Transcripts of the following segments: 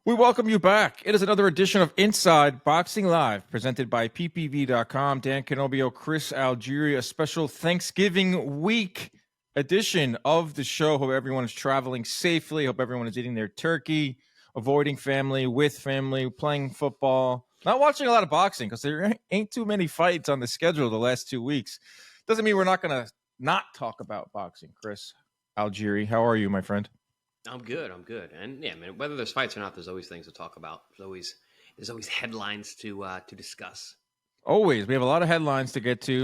We welcome you back. It is another edition of Inside Boxing Live, presented by PPV.com. Dan Canobio, Chris Algieri, a special Thanksgiving week edition of the show. Hope everyone is traveling safely. Hope everyone is eating their turkey, avoiding family, with family, playing football. Not watching a lot of boxing because there ain't too many fights on the schedule the last 2 weeks. Doesn't mean we're not going to not talk about boxing. Chris Algieri, how are you, my friend? I'm good. And yeah, man, whether there's fights or not, there's always things to talk about. There's always headlines to discuss. Always. We have a lot of headlines to get to,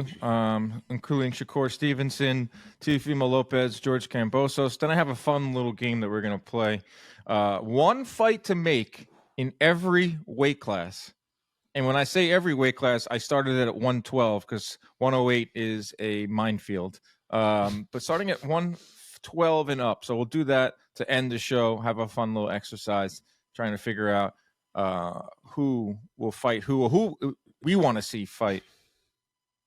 including Shakur Stevenson, Teofimo Lopez, George Kambosos. Then I have a fun little game that we're going to play. One fight to make in every weight class. And when I say every weight class, I started it at 112 because 108 is a minefield. But starting at 112 and up. So we'll do that to end the show, have a fun little exercise, trying to figure out who will fight who we want to see fight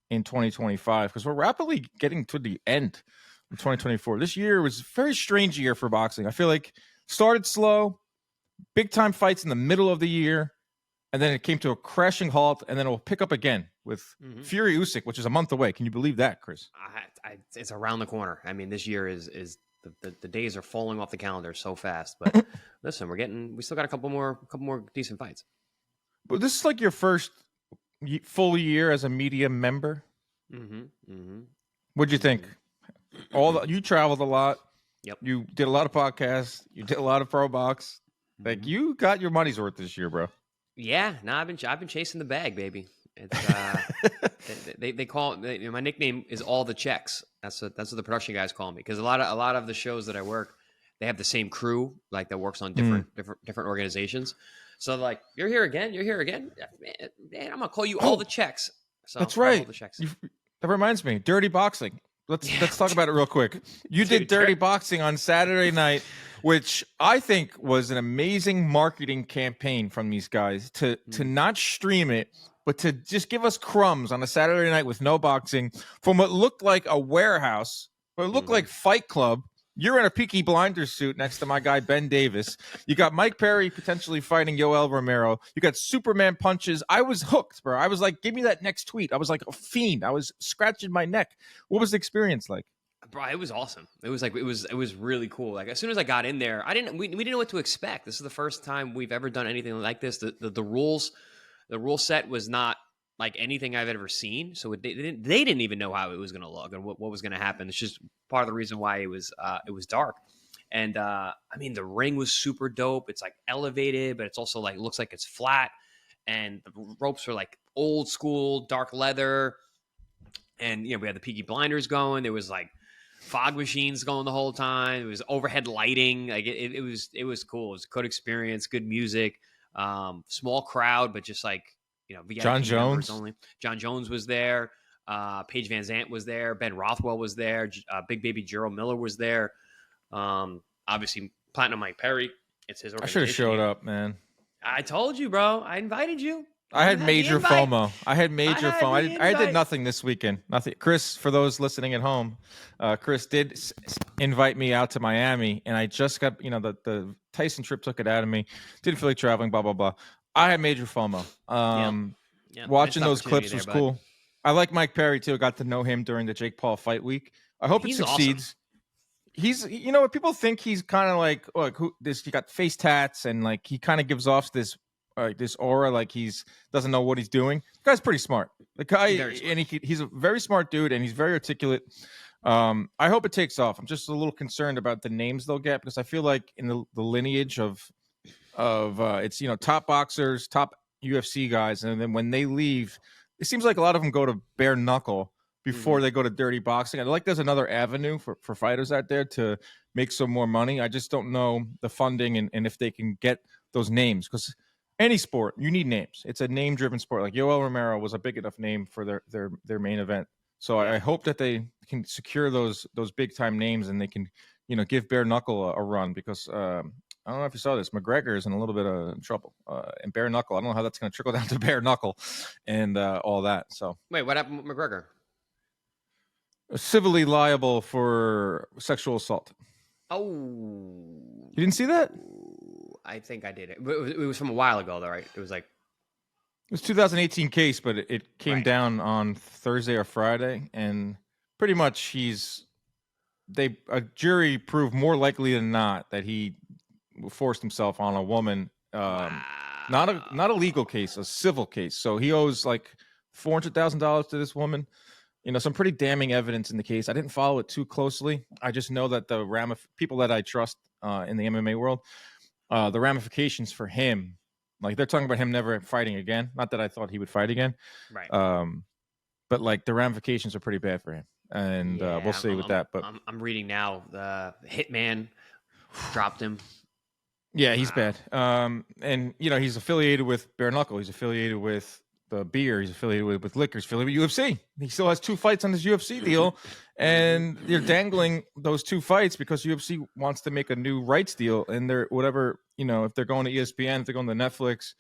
in 2025, because we're rapidly getting to the end of 2024. This year was a very strange year for boxing. I feel like started slow, big time fights in the middle of the year, and then it came to a crashing halt, and then it will pick up again with Fury Usyk, which is a month away. Can you believe that, Chris? It's around the corner. I mean, this year is the days are falling off the calendar so fast. But listen, we still got a couple more decent fights. But this is like your first full year as a media member. What'd you think? You traveled a lot. Yep. You did a lot of podcasts. You did a lot of pro box. Like, you got your money's worth this year, bro. Yeah, no, I've been chasing the bag, baby. It's they call my nickname is all the checks. That's what the production guys call me, because a lot of the shows that I work, they have the same crew like that works on different organizations. So like, you're here again, man, I'm gonna call you all the checks. So that's right. All the checks. That reminds me, Dirty Boxing. Let's talk about it real quick. You did Dirty Boxing on Saturday night, which I think was an amazing marketing campaign from these guys to not stream it, but to just give us crumbs on a Saturday night with no boxing from what looked like a warehouse, what looked like Fight Club. You're in a Peaky Blinders suit next to my guy, Ben Davis. You got Mike Perry potentially fighting Yoel Romero. You got Superman punches. I was hooked, bro. I was like, give me that next tweet. I was like a fiend. I was scratching my neck. What was the experience like? Bro, it was awesome. It was really cool. Like, as soon as I got in there, we didn't know what to expect. This is the first time we've ever done anything like this. The rule set was not like anything I've ever seen. So they didn't even know how it was going to look and what was going to happen. It's just part of the reason why it was dark. And I mean, the ring was super dope. It's like elevated, but it's also like, looks like it's flat. And the ropes are like old school, dark leather. And, we had the Peaky Blinders going. There was like fog machines going the whole time. It was overhead lighting. Like it was cool. It was a good experience, good music, small crowd, but just like, VIP John Jones only. John Jones was there. Paige Van Zant was there. Ben Rothwell was there. Big Baby Gerald Miller was there. Obviously, Platinum Mike Perry. It's his organization. I should have showed up, man. I told you, bro. I invited you. I had major FOMO. I did nothing this weekend. Nothing. Chris, for those listening at home, Chris did invite me out to Miami, and I just got, the Tyson trip took it out of me. Didn't feel like traveling, blah, blah, blah. I had major FOMO. Watching those clips was cool. I like Mike Perry too. Got to know him during the Jake Paul fight week. I hope it succeeds. Awesome. He's, people think he's kind of like, he got face tats, and like he kind of gives off this aura, like he's doesn't know what he's doing. The guy's pretty smart. The guy, and he's a very smart dude, and he's very articulate. I hope it takes off. I'm just a little concerned about the names they'll get, because I feel like in the lineage of it's top boxers, top UFC guys, and then when they leave, it seems like a lot of them go to bare knuckle before they go to dirty boxing. I like there's another avenue for fighters out there to make some more money. I just don't know the funding and if they can get those names, because any sport, you need names. It's a name-driven sport. Like Yoel Romero was a big enough name for their main event. So I hope that they can secure those big-time names, and they can give bare knuckle a run, because I don't know if you saw this. McGregor is in a little bit of trouble. And bare knuckle, I don't know how that's going to trickle down to bare knuckle and all that. So wait, what happened with McGregor? Civilly liable for sexual assault. Oh, you didn't see that? I think I did it. But it was from a while ago, though, right? It was like It was 2018 case, but it came right. down on Thursday or Friday, and pretty much a jury proved more likely than not that he forced himself on a woman. Not a legal case, a civil case. So he owes like $400,000 to this woman. Some pretty damning evidence in the case. I didn't follow it too closely. I just know that the people that I trust in the MMA world, the ramifications for him, like they're talking about him never fighting again. Not that I thought he would fight again, Right. but like the ramifications are pretty bad for him, and we'll see with that. But I'm reading now. The Hitman dropped him. Yeah, he's bad. And he's affiliated with Bare Knuckle. He's affiliated with the beer. He's affiliated with liquor. He's affiliated with UFC. He still has 2 fights on his UFC deal, and they're dangling those 2 fights because UFC wants to make a new rights deal. And they're whatever if they're going to ESPN, if they're going to Netflix,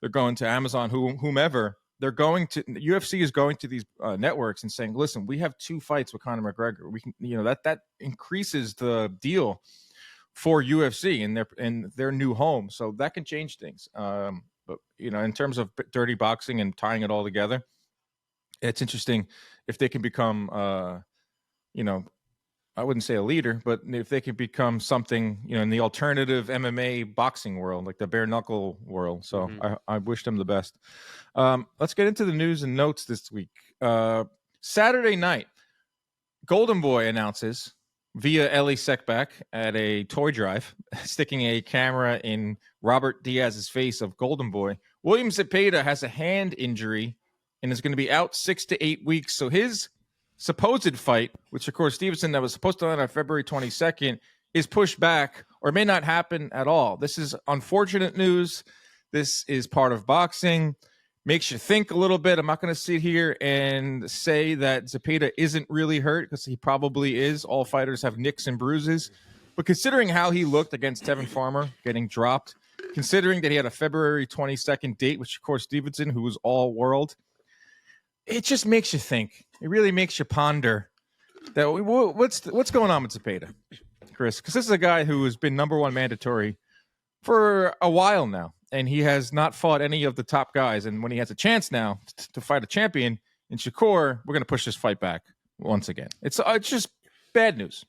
they're going to Amazon, whomever. They're going to UFC is going to these networks and saying, "Listen, we have 2 fights with Conor McGregor. We can, that increases the deal for UFC in their new home, so that can change things." But in terms of dirty boxing and tying it all together, it's interesting if they can become, I wouldn't say a leader, but if they can become something, in the alternative MMA boxing world, like the bare knuckle world. So I wish them the best. Let's get into the news and notes this week. Saturday night, Golden Boy announces via Ellie Sekback at a toy drive, sticking a camera in Robert Diaz's face of Golden Boy. William Zepeda has a hand injury and is going to be out 6 to 8 weeks. So his supposed fight, which of course Stevenson, that was supposed to end on February 22nd, is pushed back or may not happen at all. This is unfortunate news. This is part of boxing. Makes you think a little bit. I'm not going to sit here and say that Zepeda isn't really hurt, because he probably is. All fighters have nicks and bruises. But considering how he looked against Tevin Farmer getting dropped, considering that he had a February 22nd date, which of course Stevenson, who was all world, it just makes you think. It really makes you ponder that what's going on with Zepeda, Chris? Because this is a guy who has been number 1 mandatory for a while now, and he has not fought any of the top guys. And when he has a chance now to fight a champion in Shakur, we're going to push this fight back once again. It's just bad news.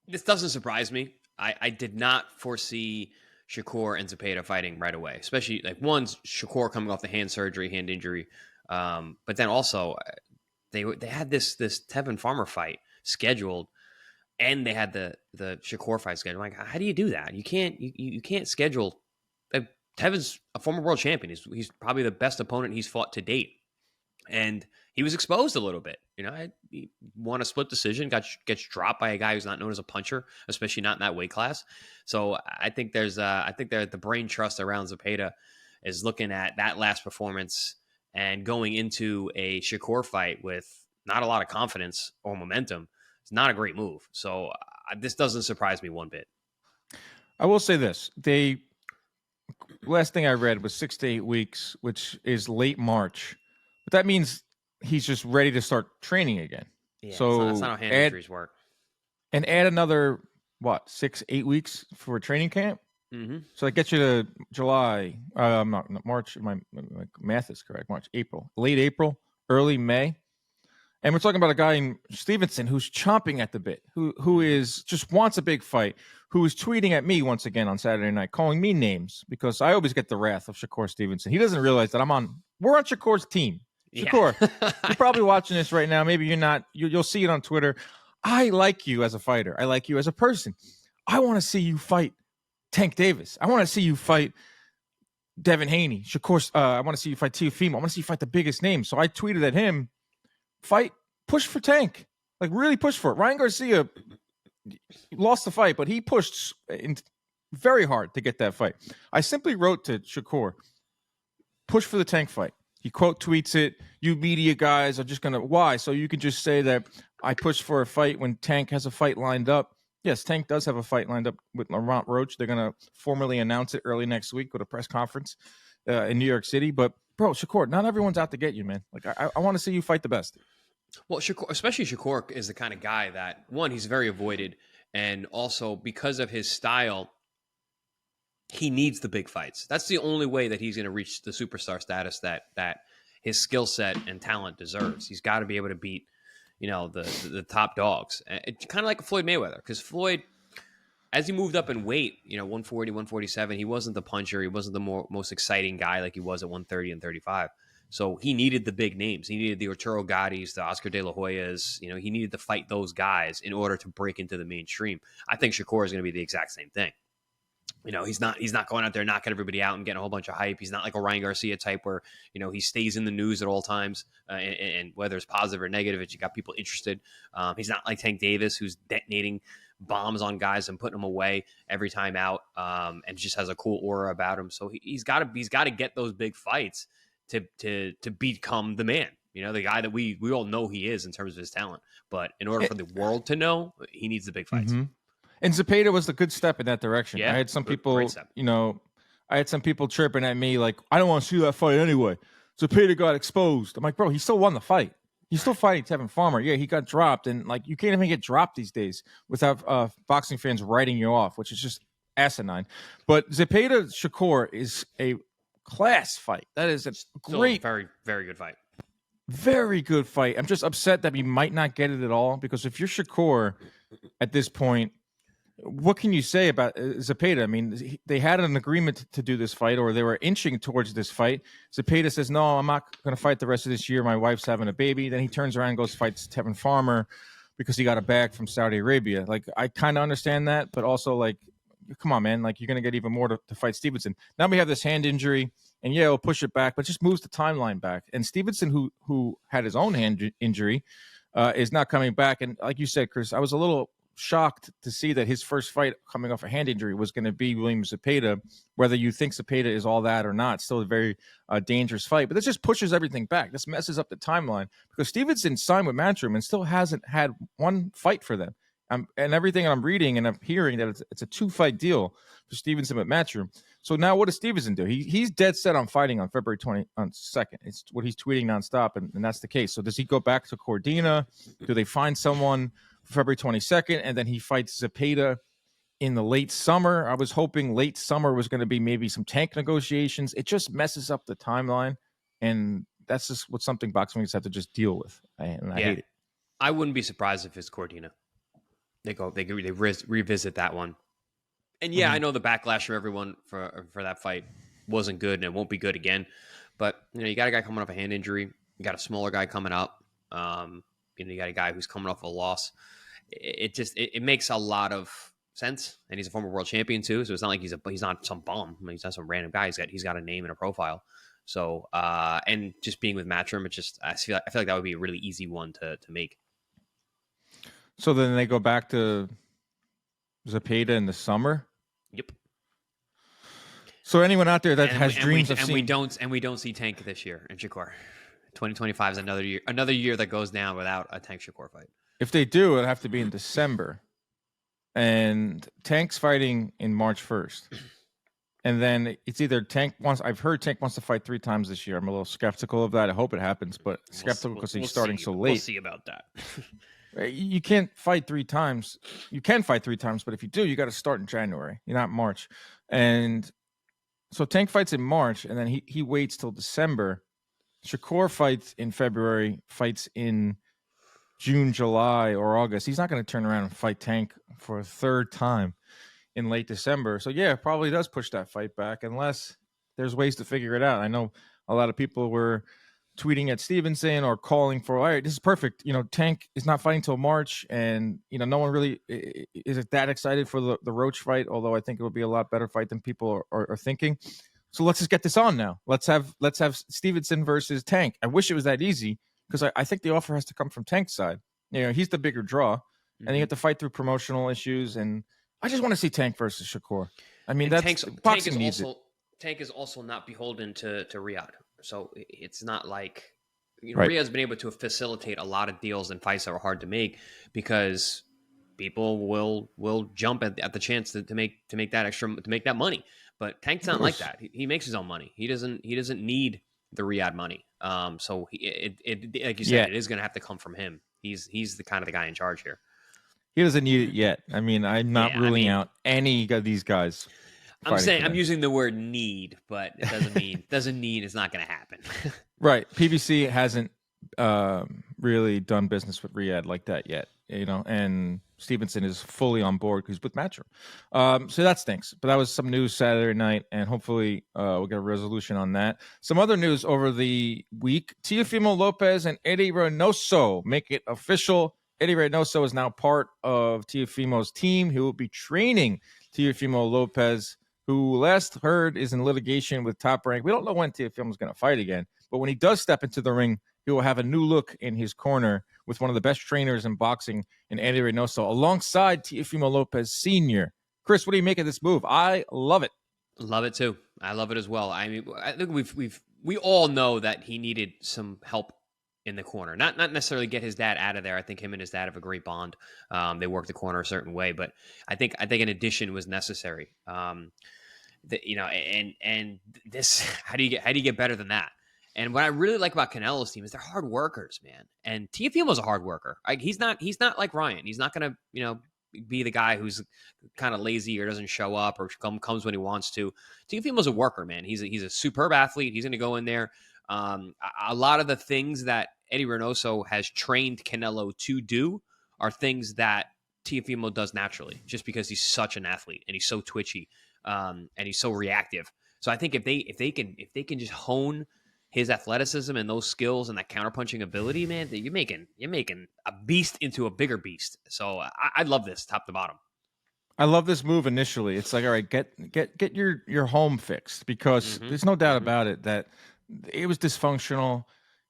This doesn't surprise me. I did not foresee Shakur and Zepeda fighting right away, especially like Shakur coming off the hand injury. But then also they had this Tevin Farmer fight scheduled, and they had the Shakur fight scheduled. Like, how do you do that? You can't schedule. Tevin's a former world champion. He's probably the best opponent he's fought to date, and he was exposed a little bit. He won a split decision, gets dropped by a guy who's not known as a puncher, especially not in that weight class. So I think the brain trust around Zepeda is looking at that last performance and going into a Shakur fight with not a lot of confidence or momentum. It's not a great move. So this doesn't surprise me one bit. I will say this. Last thing I read was 6 to 8 weeks, which is late March. But that means he's just ready to start training again. Yeah, so that's not how hand injuries work. And add another, 6, 8 weeks for a training camp? Mm-hmm. So that gets you to July. Not March. My math is correct. March, April. Late April, early May. And we're talking about a guy in Stevenson who's chomping at the bit, who is just wants a big fight, who is tweeting at me once again on Saturday night, calling me names because I always get the wrath of Shakur Stevenson. He doesn't realize that we're on Shakur's team. Shakur, yeah. You're probably watching this right now. Maybe you're not. You'll see it on Twitter. I like you as a fighter. I like you as a person. I want to see you fight Tank Davis. I want to see you fight Devin Haney. Shakur, I want to see you fight Teofimo. I want to see you fight the biggest names. So I tweeted at him, push for Tank. Like, really push for it. Ryan Garcia lost the fight, but he pushed very hard to get that fight. I simply wrote to Shakur, push for the Tank fight. He quote tweets it. You media guys are just going to, why? So you can just say that I pushed for a fight when Tank has a fight lined up. Yes, Tank does have a fight lined up with Laurent Roach. They're going to formally announce it early next week with a press conference in New York City. But, bro, Shakur, not everyone's out to get you, man. Like, I want to see you fight the best. Well, especially Shakur is the kind of guy that, one, he's very avoided. And also, because of his style, he needs the big fights. That's the only way that he's going to reach the superstar status that his skill set and talent deserves. He's got to be able to beat, the top dogs. It's kind of like Floyd Mayweather, because Floyd, as he moved up in weight, 140, 147, he wasn't the puncher. He wasn't the most exciting guy like he was at 130 and 35. So he needed the big names. He needed the Arturo Gattis, the Oscar De La Hoyas. He needed to fight those guys in order to break into the mainstream. I think Shakur is going to be the exact same thing. He's not going out there knocking everybody out and getting a whole bunch of hype. He's not like a Ryan Garcia type where, he stays in the news at all times, and whether it's positive or negative, you got people interested. He's not like Tank Davis, who's detonating bombs on guys and putting them away every time out, and just has a cool aura about him. So he's got to get those big fights to become the man. The guy that we all know he is in terms of his talent. But in order for the world to know, he needs the big fights. Mm-hmm. And Zepeda was a good step in that direction. Yeah, I had some people, chirping at me like, I don't want to see that fight anyway. Zepeda got exposed. I'm like, bro, he still won the fight. He's still fighting Tevin Farmer. Yeah, he got dropped. And like, you can't even get dropped these days without boxing fans writing you off, which is just asinine. But Zepeda Shakur is a class fight. That is a great, very, very good fight. Very good fight. I'm just upset that we might not get it at all, because if you're Shakur at this point, what can you say about Zepeda? I mean, they had an agreement to do this fight, or they were inching towards this fight. Zepeda says, no, I'm not going to fight the rest of this year. My wife's having a baby. Then he turns around and goes fights Tevin Farmer because he got a bag from Saudi Arabia. Like, I kind of understand that, but also, like, come on, man. Like, you're going to get even more to fight Stevenson. Now we have this hand injury, and yeah, we'll push it back, but just moves the timeline back. And Stevenson, who had his own hand injury, is not coming back. And like you said, Chris, I was a little shocked to see that his first fight coming off a hand injury was going to be William Zepeda. Whether you think Zepeda is all that or not, still a very dangerous fight. But this just pushes everything back. This messes up the timeline, because Stevenson signed with Matchroom and still hasn't had one fight for them. And everything I'm reading and I'm hearing that it's a 2-fight deal for Stevenson with Matchroom. So now what does Stevenson do? He's dead set on fighting on February 22nd. It's what he's tweeting nonstop, and that's the case. So does he go back to Cordina? Do they find someone February 22nd, and then he fights Zepeda in the late summer? I was hoping late summer was going to be maybe some Tank negotiations. It just messes up the timeline, and that's just something boxing fans have to just deal with. I hate it. I wouldn't be surprised if it's Cordina. They revisit that one. And yeah, I know the backlash from everyone for that fight wasn't good, and it won't be good again. But you got a guy coming off a hand injury. You got a smaller guy coming up. You got a guy who's coming off a loss. It makes a lot of sense, and he's a former world champion too. So it's not like he's not some bum. I mean, he's not some random guy. He's got a name and a profile. So and just being with Matchroom, I feel like that would be a really easy one to make. So then they go back to Zepeda in the summer. Yep. So anyone out there that has dreams of seeing... we don't see Tank this year in Shakur. 2025 is another year that goes down without a Tank Shakur fight. If they do, it'll have to be in December. And Tank's fighting in March 1st. And then it's either I've heard Tank wants to fight 3 times this year. I'm a little skeptical of that. I hope it happens, but skeptical because he's starting so late. We'll see about that. You can't fight 3 times. You can fight 3 times, but if you do, you got to start in January. You're not March. And so Tank fights in March, and then he waits till December. Shakur fights in February, fights in June, July, or August. He's not going to turn around and fight Tank for a 3rd time in late December. So, yeah, it probably does push that fight back, unless there's ways to figure it out. I know a lot of people were tweeting at Stevenson or calling for, all right, this is perfect. Tank is not fighting till March, and, no one really is that excited for the Roach fight, although I think it will be a lot better fight than people are thinking. So let's just get this on now. Let's have Stevenson versus Tank. I wish it was that easy, because I think the offer has to come from Tank's side. He's the bigger draw, and you have to fight through promotional issues, and I just want to see Tank versus Shakur. I mean, boxing needs it. Tank is also not beholden to Riyadh. So it's not like right. Riyadh's been able to facilitate a lot of deals and fights that are hard to make, because people will jump at the chance to make that money. But Tank's not like that. He makes his own money. He doesn't need the Riyadh money. So like you said, it is going to have to come from him. He's the kind of the guy in charge here. He doesn't need it yet. I mean, I'm not ruling out any of these guys I'm using the word need, but it doesn't mean it's not going to happen. Right. PBC hasn't really done business with Riyadh like that yet, and Stevenson is fully on board because he's with Matchroom. So that stinks. But that was some news Saturday night, and hopefully we'll get a resolution on that. Some other news over the week. Teofimo Lopez and Eddie Reynoso make it official. Eddie Reynoso is now part of Teofimo's team. He will be training Teofimo Lopez, who last heard is in litigation with Top Rank. We don't know when Teofimo is going to fight again, but when he does step into the ring, he will have a new look in his corner with one of the best trainers in boxing in Eddie Reynoso, alongside Teofimo Lopez Sr. Chris, what do you make of this move? I love it. Love it too. I love it as well. I mean, I think we all know that he needed some help in the corner. Not necessarily get his dad out of there. I think him and his dad have a great bond. They work the corner a certain way, but I think an addition was necessary. And this, how do you get better than that? And what I really like about Canelo's team is they're hard workers, man. And Teofimo's a hard worker. Like he's not like Ryan. He's not gonna be the guy who's kind of lazy or doesn't show up or comes when he wants to. Teofimo's a worker, man. He's a superb athlete. He's gonna go in there. A lot of the things that Eddie Reynoso has trained Canelo to do are things that Teofimo does naturally, just because he's such an athlete and he's so twitchy, and he's so reactive. So I think if they can just hone his athleticism and those skills and that counterpunching ability, man, that you're making a beast into a bigger beast. So I love this top to bottom. I love this move initially. It's like, all right, get your home fixed, because there's no doubt about it that it was dysfunctional.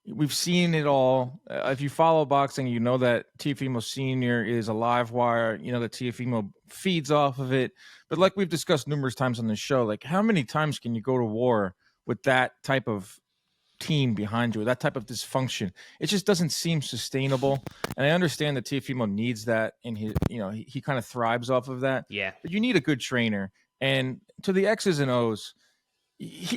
We've seen it all. If you follow boxing, you know that Teofimo Sr. is a live wire. You know that Teofimo feeds off of it. But like we've discussed numerous times on the show, like how many times can you go to war with that type of team behind you, that type of dysfunction? It just doesn't seem sustainable. And I understand that Teofimo needs that in his, he kind of thrives off of that. Yeah. But you need a good trainer. And to the X's and O's,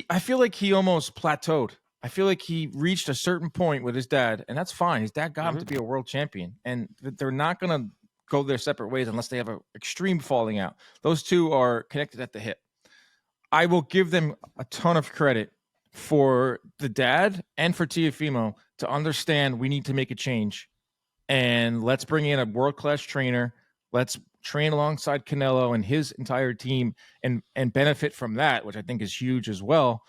I feel like he almost plateaued. I feel like he reached a certain point with his dad, and that's fine. His dad got him to be a world champion, and they're not going to go their separate ways unless they have an extreme falling out. Those two are connected at the hip. I will give them a ton of credit for the dad and for Teofimo to understand we need to make a change, and let's bring in a world-class trainer. Let's train alongside Canelo and his entire team and benefit from that, which I think is huge as well,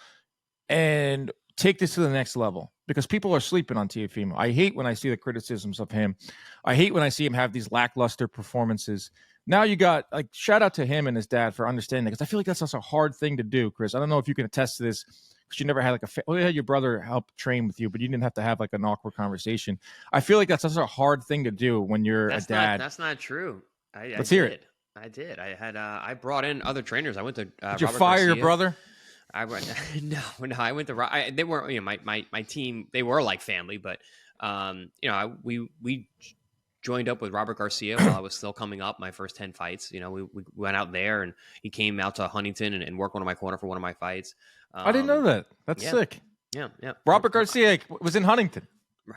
and take this to the next level, because people are sleeping on Teofimo. I hate when I see the criticisms of him. I hate when I see him have these lackluster performances. Now you got, like, shout out to him and his dad for understanding that, because I feel like that's such a hard thing to do, Chris. I don't know if you can attest to this, because you never had you had your brother help train with you, but you didn't have to have like an awkward conversation. I feel like that's such a hard thing to do when you're a dad. That's not true. Let's hear it. I did. I had I brought in other trainers. I went to Did you fire your brother? No. I went to they weren't, my team, they were like family, but we joined up with Robert Garcia while I was still coming up my first 10 fights. We went out there, and he came out to Huntington and worked one of my corner for one of my fights. I didn't know that. That's sick. Yeah. Robert Garcia was in Huntington.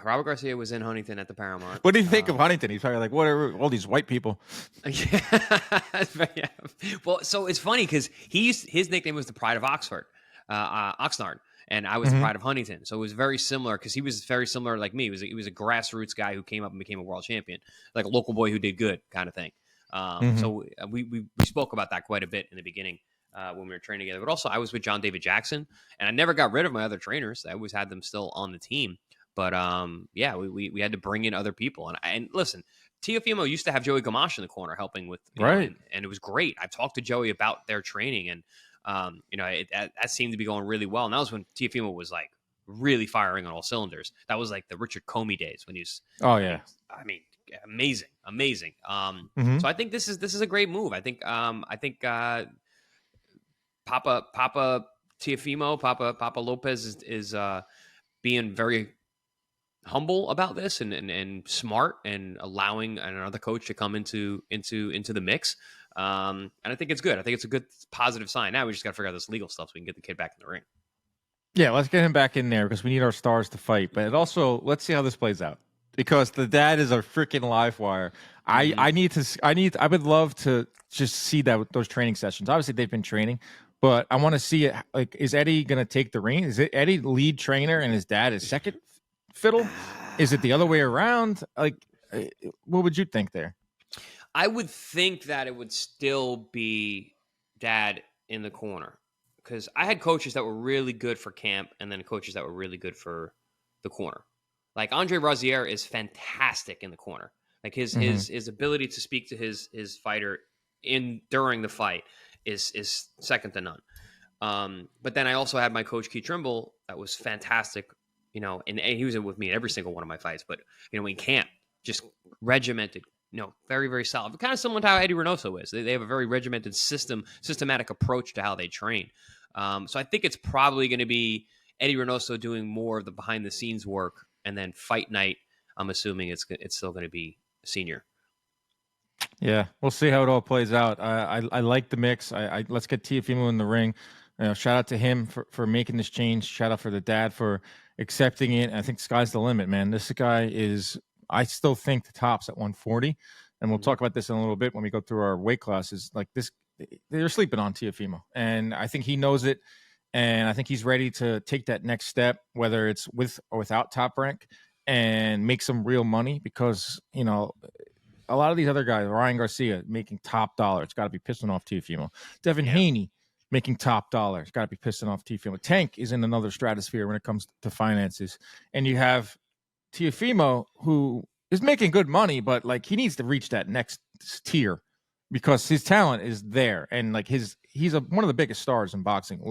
Robert Garcia was in Huntington at the Paramount. What do you think of Huntington? He's probably like, whatever, all these white people. Yeah. Well, so it's funny because his nickname was the Pride of Oxnard, and I was the Pride of Huntington. So it was very similar, because he was very similar like me. He was a grassroots guy who came up and became a world champion, like a local boy who did good kind of thing. So we spoke about that quite a bit in the beginning when we were training together. But also, I was with John David Jackson, and I never got rid of my other trainers. I always had them still on the team. But we had to bring in other people. And listen, Teofimo used to have Joey Gamache in the corner helping with, and it was great. I've talked to Joey about their training, and that seemed to be going really well. And that was when Teofimo was like really firing on all cylinders. That was like the Richard Comey days when he was. Oh yeah, I mean, amazing. So I think this is a great move. I think Papa Teofimo, Papa Lopez is being very humble about this and smart, and allowing another coach to come into the mix. And I think it's good. I think it's a good positive sign. Now we just got to figure out this legal stuff so we can get the kid back in the ring. Yeah, let's get him back in there, because we need our stars to fight. But also, let's see how this plays out. because the dad is a freaking live wire. I would love to just see those training sessions. Obviously, they've been training, but I want to see it. Like, is Eddie going to take the reins? Is it Eddie lead trainer and his dad is second fiddle? Is it the other way around? Like, what would you think there? I would think that it would still be dad in the corner, because I had coaches that were really good for camp and then coaches that were really good for the corner. Like Andre Rozier is fantastic in the corner. Like his ability to speak to his fighter during the fight is second to none. But then I also had my coach Keith Trimble that was fantastic, and he was with me in every single one of my fights. But in camp, just regimented, very, very solid. Kind of similar to how Eddie Reynoso is. They have a very regimented systematic approach to how they train. So I think it's probably going to be Eddie Reynoso doing more of the behind the scenes work, and then fight night, I'm assuming it's still going to be senior. Yeah, we'll see how it all plays out. I like the mix. Let's get Teofimo in the ring. Shout out to him for making this change. Shout out for the dad for accepting it. I think sky's the limit, man. This guy is, I still think, the top's at 140. And we'll talk about this in a little bit when we go through our weight classes. Like this, they're sleeping on Teofimo. And I think he knows it. And I think he's ready to take that next step, whether it's with or without Top Rank, and make some real money, because, a lot of these other guys, Ryan Garcia making top dollar, it's got to be pissing off Teofimo. Devin Haney making top dollar, it's got to be pissing off Teofimo. Tank is in another stratosphere when it comes to finances. And you have Teofimo, who is making good money, but like he needs to reach that next tier because his talent is there. And like he's one of the biggest stars in boxing.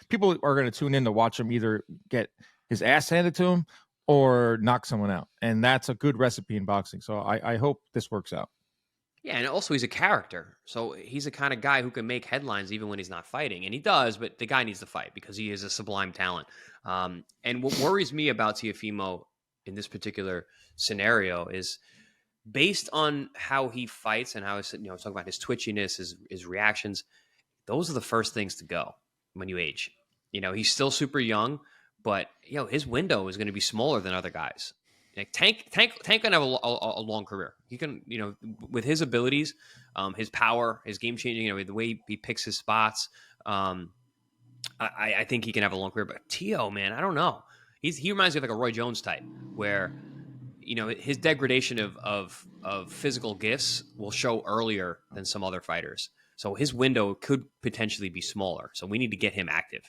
People are going to tune in to watch him either get his ass handed to him or knock someone out. And that's a good recipe in boxing. So I hope this works out. Yeah, and also he's a character. So he's the kind of guy who can make headlines even when he's not fighting. And he does, but the guy needs to fight because he is a sublime talent. And what worries me about Teofimo in this particular scenario is based on how he fights and how talking about his twitchiness, his reactions. Those are the first things to go when you age. He's still super young, but his window is going to be smaller than other guys. Like Tank can have a long career. He can, with his abilities, his power, his game changing, the way he picks his spots. I think he can have a long career. But Teo, man, I don't know. He reminds me of like a Roy Jones type, where his degradation of physical gifts will show earlier than some other fighters. So his window could potentially be smaller. So we need to get him active.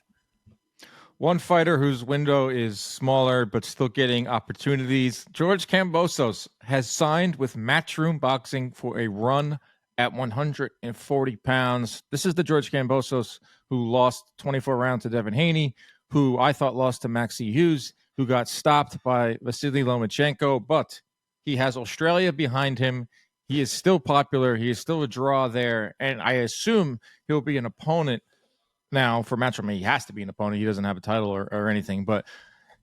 One fighter whose window is smaller but still getting opportunities, George Kambosos, has signed with Matchroom Boxing for a run at 140 pounds. This is the George Kambosos who lost 24 rounds to Devin Haney, who I thought lost to Maxie Hughes, who got stopped by Vasily Lomachenko, but he has Australia behind him. He is still popular. He is still a draw there, and I assume he'll be an opponent now for Matchroom. He has to be an opponent. He doesn't have a title or anything, but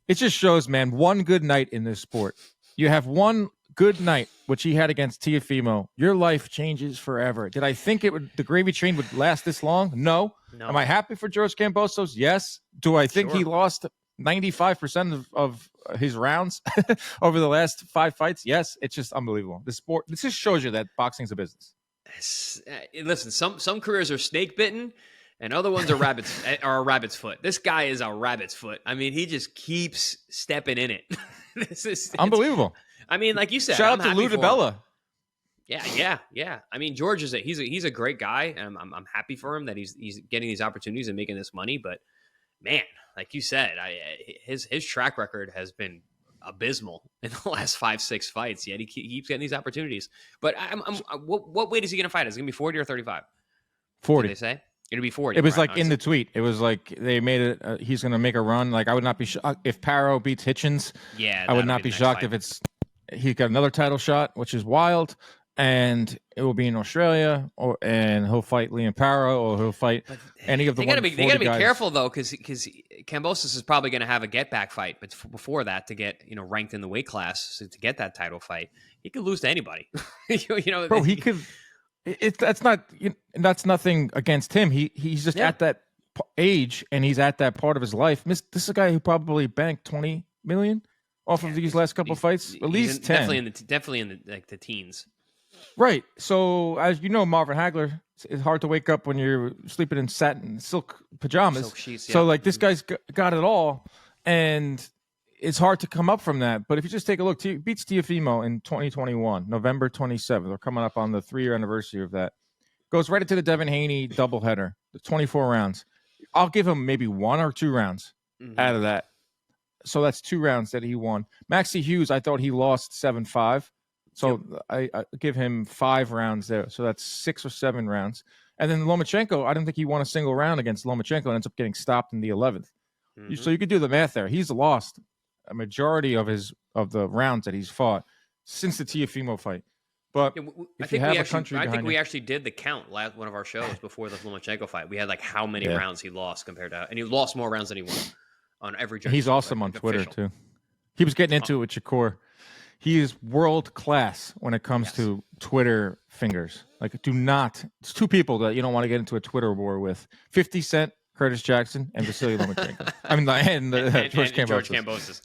it just shows, man, one good night in this sport. You have one good night, which he had against Teofimo. Your life changes forever. Did I think the gravy train would last this long? No. Am I happy for George Kambosos? Yes. Do I think he lost 95% of his rounds over the last 5 fights? Yes. It's just unbelievable. This just shows you that boxing's a business. Listen, some careers are snake bitten, and other ones are a rabbit's foot. This guy is a rabbit's foot. I mean, he just keeps stepping in it. It's unbelievable. I mean, like you said, shout out to Lou DiBella. Yeah. I mean, George he's a great guy, and I'm happy for him that he's getting these opportunities and making this money. But man, like you said, his track record has been abysmal in the last 5-6 fights. Yet he keeps getting these opportunities. But what weight is he going to fight? Is it going to be 40 or 35? 40. Did they say? It'll be 40. It was like in the tweet. It was like they made it. He's going to make a run. Like I would not be shocked if Paro beats Hitchens. Yeah, I would not be shocked if he's got another title shot, which is wild, and it will be in Australia, and he'll fight Liam Paro, or he'll fight any of the. They got to be careful though, because Kambosos is probably going to have a get back fight, but before that, to get ranked in the weight class to get that title fight, he could lose to anybody. Bro, he could. That's nothing against him. He's just at that age, and he's at that part of his life. This is a guy who probably banked $20 million off of these last couple fights? At least 10. Definitely in the teens. Right. So, as you know, Marvin Hagler, it's hard to wake up when you're sleeping in satin silk pajamas. Silk sheets, So, yeah. like, this guy's got it all, and it's hard to come up from that. But if you just take a look, beats Teofimo in 2021, November 27th. We're coming up on the 3-year anniversary of that. Goes right into the Devin Haney doubleheader, the 24 rounds. I'll give him maybe 1 or 2 rounds out of that. So that's 2 rounds that he won. Maxie Hughes, I thought he lost 7-5. So I give him 5 rounds there. So that's 6 or 7 rounds. And then Lomachenko, I don't think he won a single round against Lomachenko and ends up getting stopped in the 11th. So you could do the math there. He's lost a majority of the rounds that he's fought since the Teofimo fight. But I think we actually did the count last one of our shows before the Lomachenko fight. We had like how many rounds he lost compared to, and he lost more rounds than he won on every. He's awesome on Twitter too. He was getting into it with Shakur. He is world class when it comes to Twitter fingers. Like, it's 2 people that you don't want to get into a Twitter war with: 50 Cent, Curtis Jackson, and Vasily Lomachenko. I mean, George Kambosos.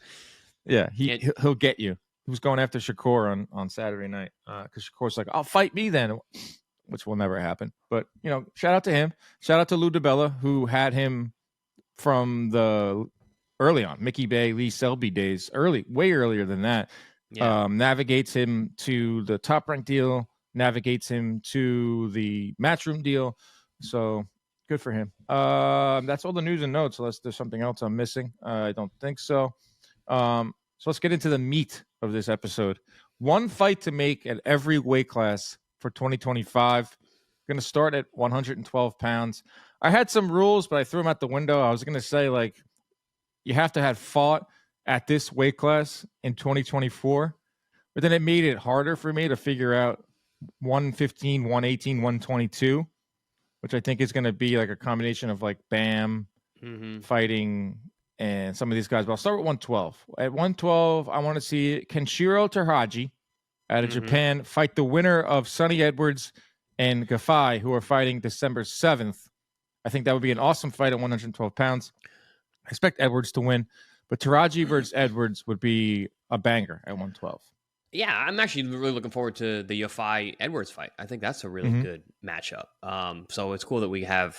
Yeah, he'll get you. He was going after Shakur on Saturday night because Shakur's like, "I'll fight me then," which will never happen. But shout out to him. Shout out to Lou DiBella, who had him from the early on, Mickey Bay, Lee Selby days, way earlier than that. Yeah. Navigates him to the Top Rank deal, navigates him to the Matchroom deal. So good for him. That's all the news and notes, unless there's something else I'm missing. I don't think so. So let's get into the meat of this episode. 1 fight to make at every weight class for 2025. Going to start at 112 pounds. I had some rules, but I threw them out the window. I was going to say, like, you have to have fought at this weight class in 2024, but then it made it harder for me to figure out 115, 118, 122, which I think is going to be like a combination of like Bam fighting and some of these guys. But I'll start with 112. At 112, I want to see Kenshiro Teraji out of Japan fight the winner of Sonny Edwards and Gafai, who are fighting December 7th. I think that would be an awesome fight at 112 pounds. I expect Edwards to win. But Taraji versus Edwards would be a banger at 112. Yeah, I'm actually really looking forward to the Yafai Edwards fight. I think that's a really good matchup. So it's cool that we have,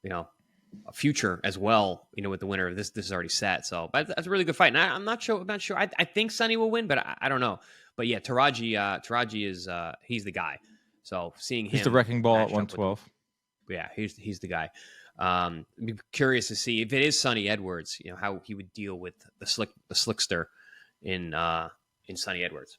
a future as well, with the winner of this. This is already set. So but that's a really good fight. And I'm not sure. I think Sonny will win, but I don't know. But yeah, Taraji is he's the guy. So seeing him, he's the wrecking ball at 112. He's the guy. I'd be curious to see if it is Sonny Edwards, how he would deal with the slickster in Sonny Edwards.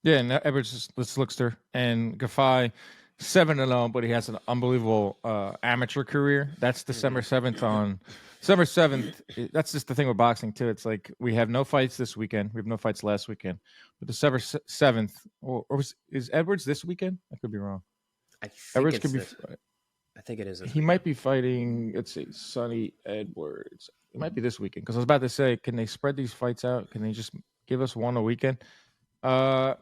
Yeah, and Edwards is the slickster, and Gafai 7-0, but he has an unbelievable amateur career. That's December 7th on December 7th. That's just the thing with boxing too. It's like we have no fights this weekend. We have no fights last weekend, but December 7th, is Edwards this weekend? I could be wrong. Edwards could be. I think it is. He might be fighting, let's see, Sonny Edwards. It might be this weekend. Because I was about to say, can they spread these fights out? Can they just give us one a weekend? Yeah,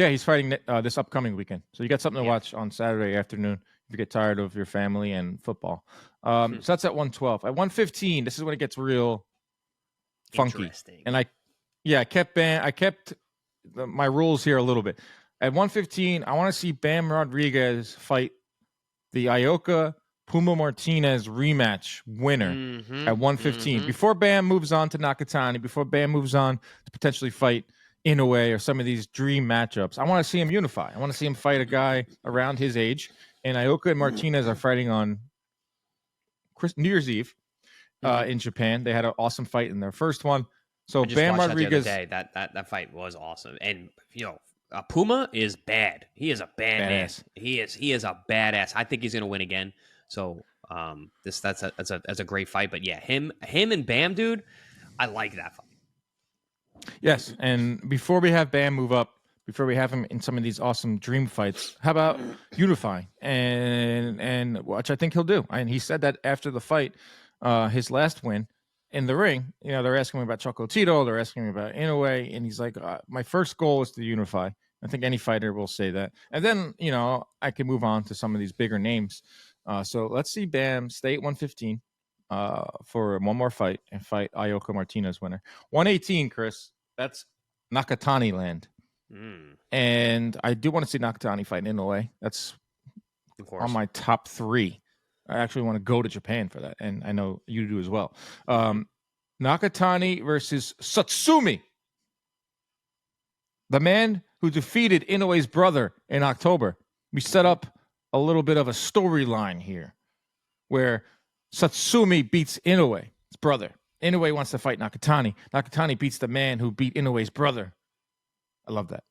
he's fighting this upcoming weekend. So you got something to watch on Saturday afternoon if you get tired of your family and football. So that's at 112. At 115, this is when it gets real funky. And I kept my rules here a little bit. At 115, I want to see Bam Rodriguez fight the Ioka Puma Martinez rematch winner at 115. Before Bam moves on to Nakatani, before Bam moves on to potentially fight Inoue or some of these dream matchups, I want to see him unify. I want to see him fight a guy around his age. And Ioka and Martinez are fighting on New Year's Eve in Japan. They had an awesome fight in their first one. So Bam Rodriguez, that fight was awesome. And Puma is bad. He is a bad man. He is a badass. I think he's gonna win again. So that's a great fight. But yeah, him and Bam, dude, I like that fight. Yes, and before we have Bam move up, before we have him in some of these awesome dream fights, how about unifying and which I think he'll do. And he said that after the fight, his last win in the ring, they're asking me about Chocolatito, they're asking me about Inoue, and he's like, my first goal is to unify. I think any fighter will say that. And then, I can move on to some of these bigger names. So let's see Bam stay at 115 for one more fight and fight Ioka Martinez winner. 118, Chris. That's Nakatani land. And I do want to see Nakatani fight Inoue. That's on my top 3. I actually want to go to Japan for that, and I know you do as well. Nakatani versus Satsumi, the man who defeated Inoue's brother in October. We set up a little bit of a storyline here where Satsumi beats Inoue's brother. Inoue wants to fight Nakatani. Nakatani beats the man who beat Inoue's brother. I love that.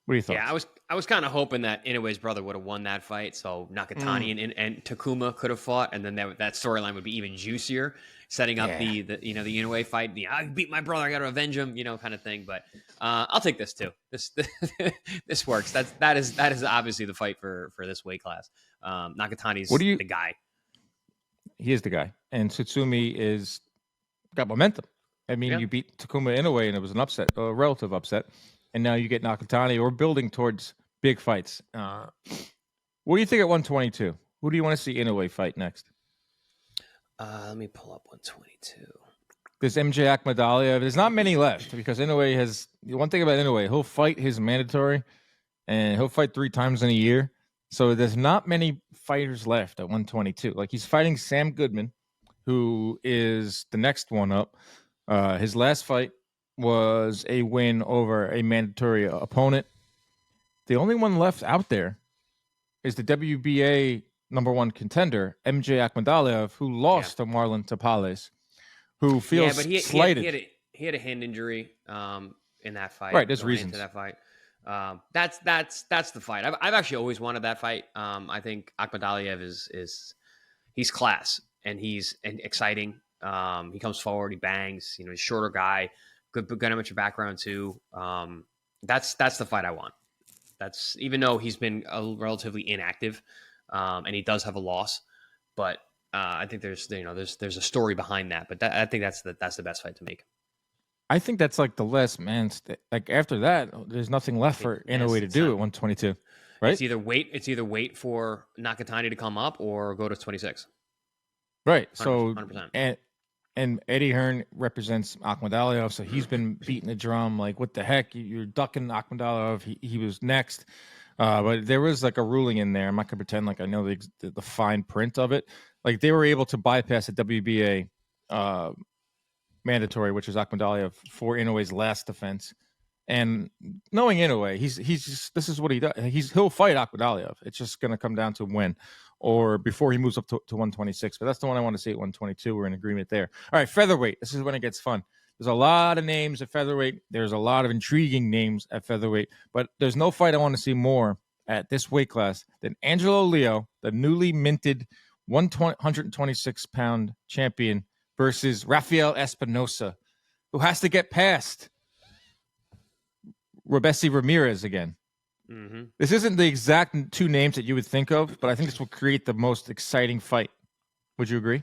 What are your thoughts? Yeah, I was kind of hoping that Inoue's brother would have won that fight, so Nakatani and Takuma could have fought, and then that storyline would be even juicier, setting up the Inoue fight. I beat my brother, I got to avenge him, kind of thing. But I'll take this too. This works. That is obviously the fight for this weight class. Nakatani's the guy. He is the guy, and Satsumi is got momentum. I mean, you beat Takuma Inoue, and it was an upset, a relative upset. And now you get Nakatani. We're building towards big fights. What do you think at 122? Who do you want to see Inoue fight next? Let me pull up 122. There's MJ Akhmadaliev. There's not many left because Inoue has... One thing about Inoue, he'll fight his mandatory, and he'll fight 3 times in a year. So there's not many fighters left at 122. Like, he's fighting Sam Goodman, who is the next one up. His last fight was a win over a mandatory opponent. The only one left out there is the WBA number 1 contender, MJ Akhmadaliev, who lost to Marlon Tapales, who feels slighted. He had a hand injury in that fight. Right, there's reasons. That fight. That's the fight. I've actually always wanted that fight. I think Akhmadaliev he's class, and he's exciting. He comes forward, he bangs. He's a shorter guy. Good amateur background too. That's the fight I want. That's even though he's been relatively inactive, and he does have a loss, but I think there's a story behind that. But I think that's the best fight to make. I think that's like the last man. Like after that, there's nothing left for Inoue to do at 122. Right? It's either wait for Nakatani to come up or go to 26. Right. 100%. So and Eddie Hearn represents Akhmadaliev, so he's been beating the drum like, what the heck? You're ducking Akhmadaliev. He was next. But there was like a ruling in there. I'm not going to pretend like I know the fine print of it. Like they were able to bypass the WBA mandatory, which is Akhmadaliev, for Inoue's last defense. And knowing Inoue, he's just, this is what he does. He'll fight Akhmadaliev. It's just going to come down to when or before he moves up to 126. But that's the one I want to see at 122. We're in agreement there. All right, featherweight. This is when it gets fun. There's a lot of names at featherweight. There's a lot of intriguing names at featherweight. But there's no fight I want to see more at this weight class than Angelo Leo, the newly minted 126-pound champion, versus Rafael Espinosa, who has to get past Robesi Ramirez again. Mm-hmm. This isn't the exact 2 names that you would think of, but I think this will create the most exciting fight. Would you agree?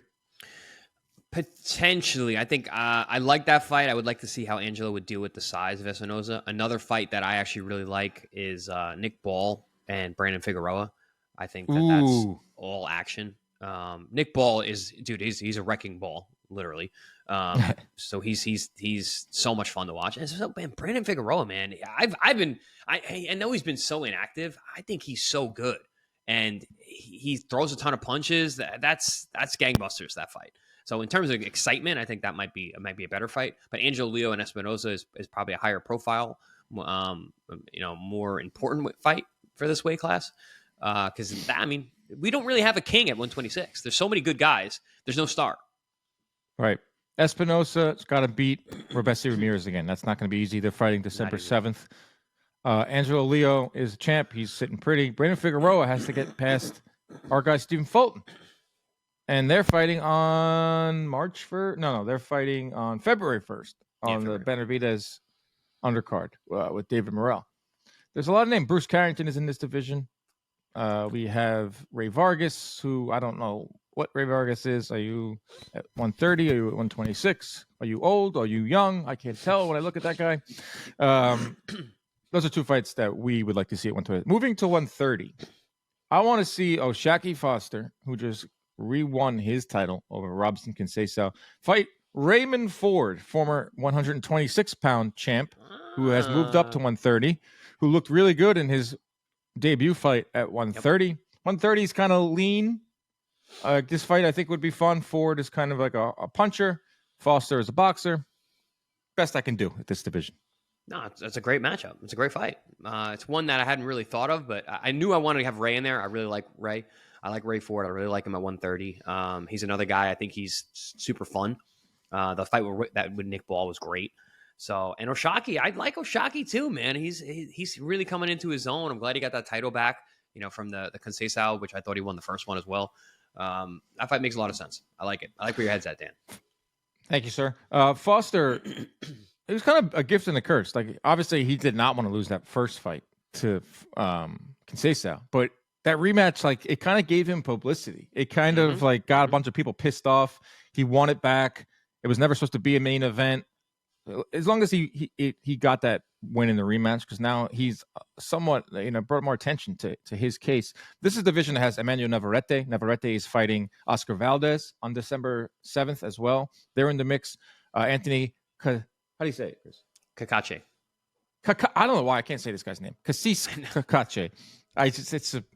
Potentially. I think I like that fight. I would like to see how Angelo would deal with the size of Espinosa. Another fight that I actually really like is Nick Ball and Brandon Figueroa. I think that's all action. Nick Ball he's a wrecking ball, literally. So he's so much fun to watch. And so, man, Brandon Figueroa, man, I know he's been so inactive. I think he's so good, and he throws a ton of punches. That's gangbusters, that fight. So in terms of excitement, I think that might be a better fight. But Angelo Leo and Espinosa is probably a higher profile, more important fight for this weight class. Because we don't really have a king at 126. There's so many good guys. There's no star. Right. Espinosa's got to beat Robesi Ramirez again. That's not going to be easy. They're fighting December 7th. Angelo Leo is a champ. He's sitting pretty. Brandon Figueroa has to get past our guy Stephen Fulton. And they're fighting on March 1st. No, they're fighting on February 1st on the Benavidez undercard with David Morrell. There's a lot of names. Bruce Carrington is in this division. We have Ray Vargas, who I don't know what Ray Vargas is. Are you at 130? Are you at 126? Are you old? Are you young? I can't tell when I look at that guy. Those are 2 fights that we would like to see at 120. Moving to 130, I want to see Shaki Foster, who just re-won his title over Robson Conceição, fight Raymond Ford, former 126-pound champ. who has moved up to 130, who looked really good in his debut fight at 130. Yep. 130 is kind of lean. This fight, I think, would be fun. Ford is kind of like a puncher. Foster is a boxer. Best I can do at this division. No, it's a great matchup. It's a great fight. It's one that I hadn't really thought of, but I knew I wanted to have Ray in there. I really like Ray. I like Ray Ford. I really like him at 130. He's another guy. I think he's super fun. The fight with Nick Ball was great. So, and Oshaki, I like Oshaki too, man. He's really coming into his own. I'm glad he got that title back, from the Conceição, which I thought he won the first one as well. That fight makes a lot of sense. I like it. I like where your head's at, Dan. Thank you, sir. Foster, it was kind of a gift and a curse. Like, obviously, he did not want to lose that first fight to Conceição, but that rematch, like, it kind of gave him publicity. It kind of like got a bunch of people pissed off. He won it back. It was never supposed to be a main event. As long as he got that win in the rematch, because now he's somewhat, brought more attention to his case. This is the division that has Emmanuel Navarrete. Navarrete is fighting Oscar Valdez on December 7th as well. They're in the mix. Anthony, how do you say it, Chris? Kakache. I don't know why I can't say this guy's name. Casis Kakache.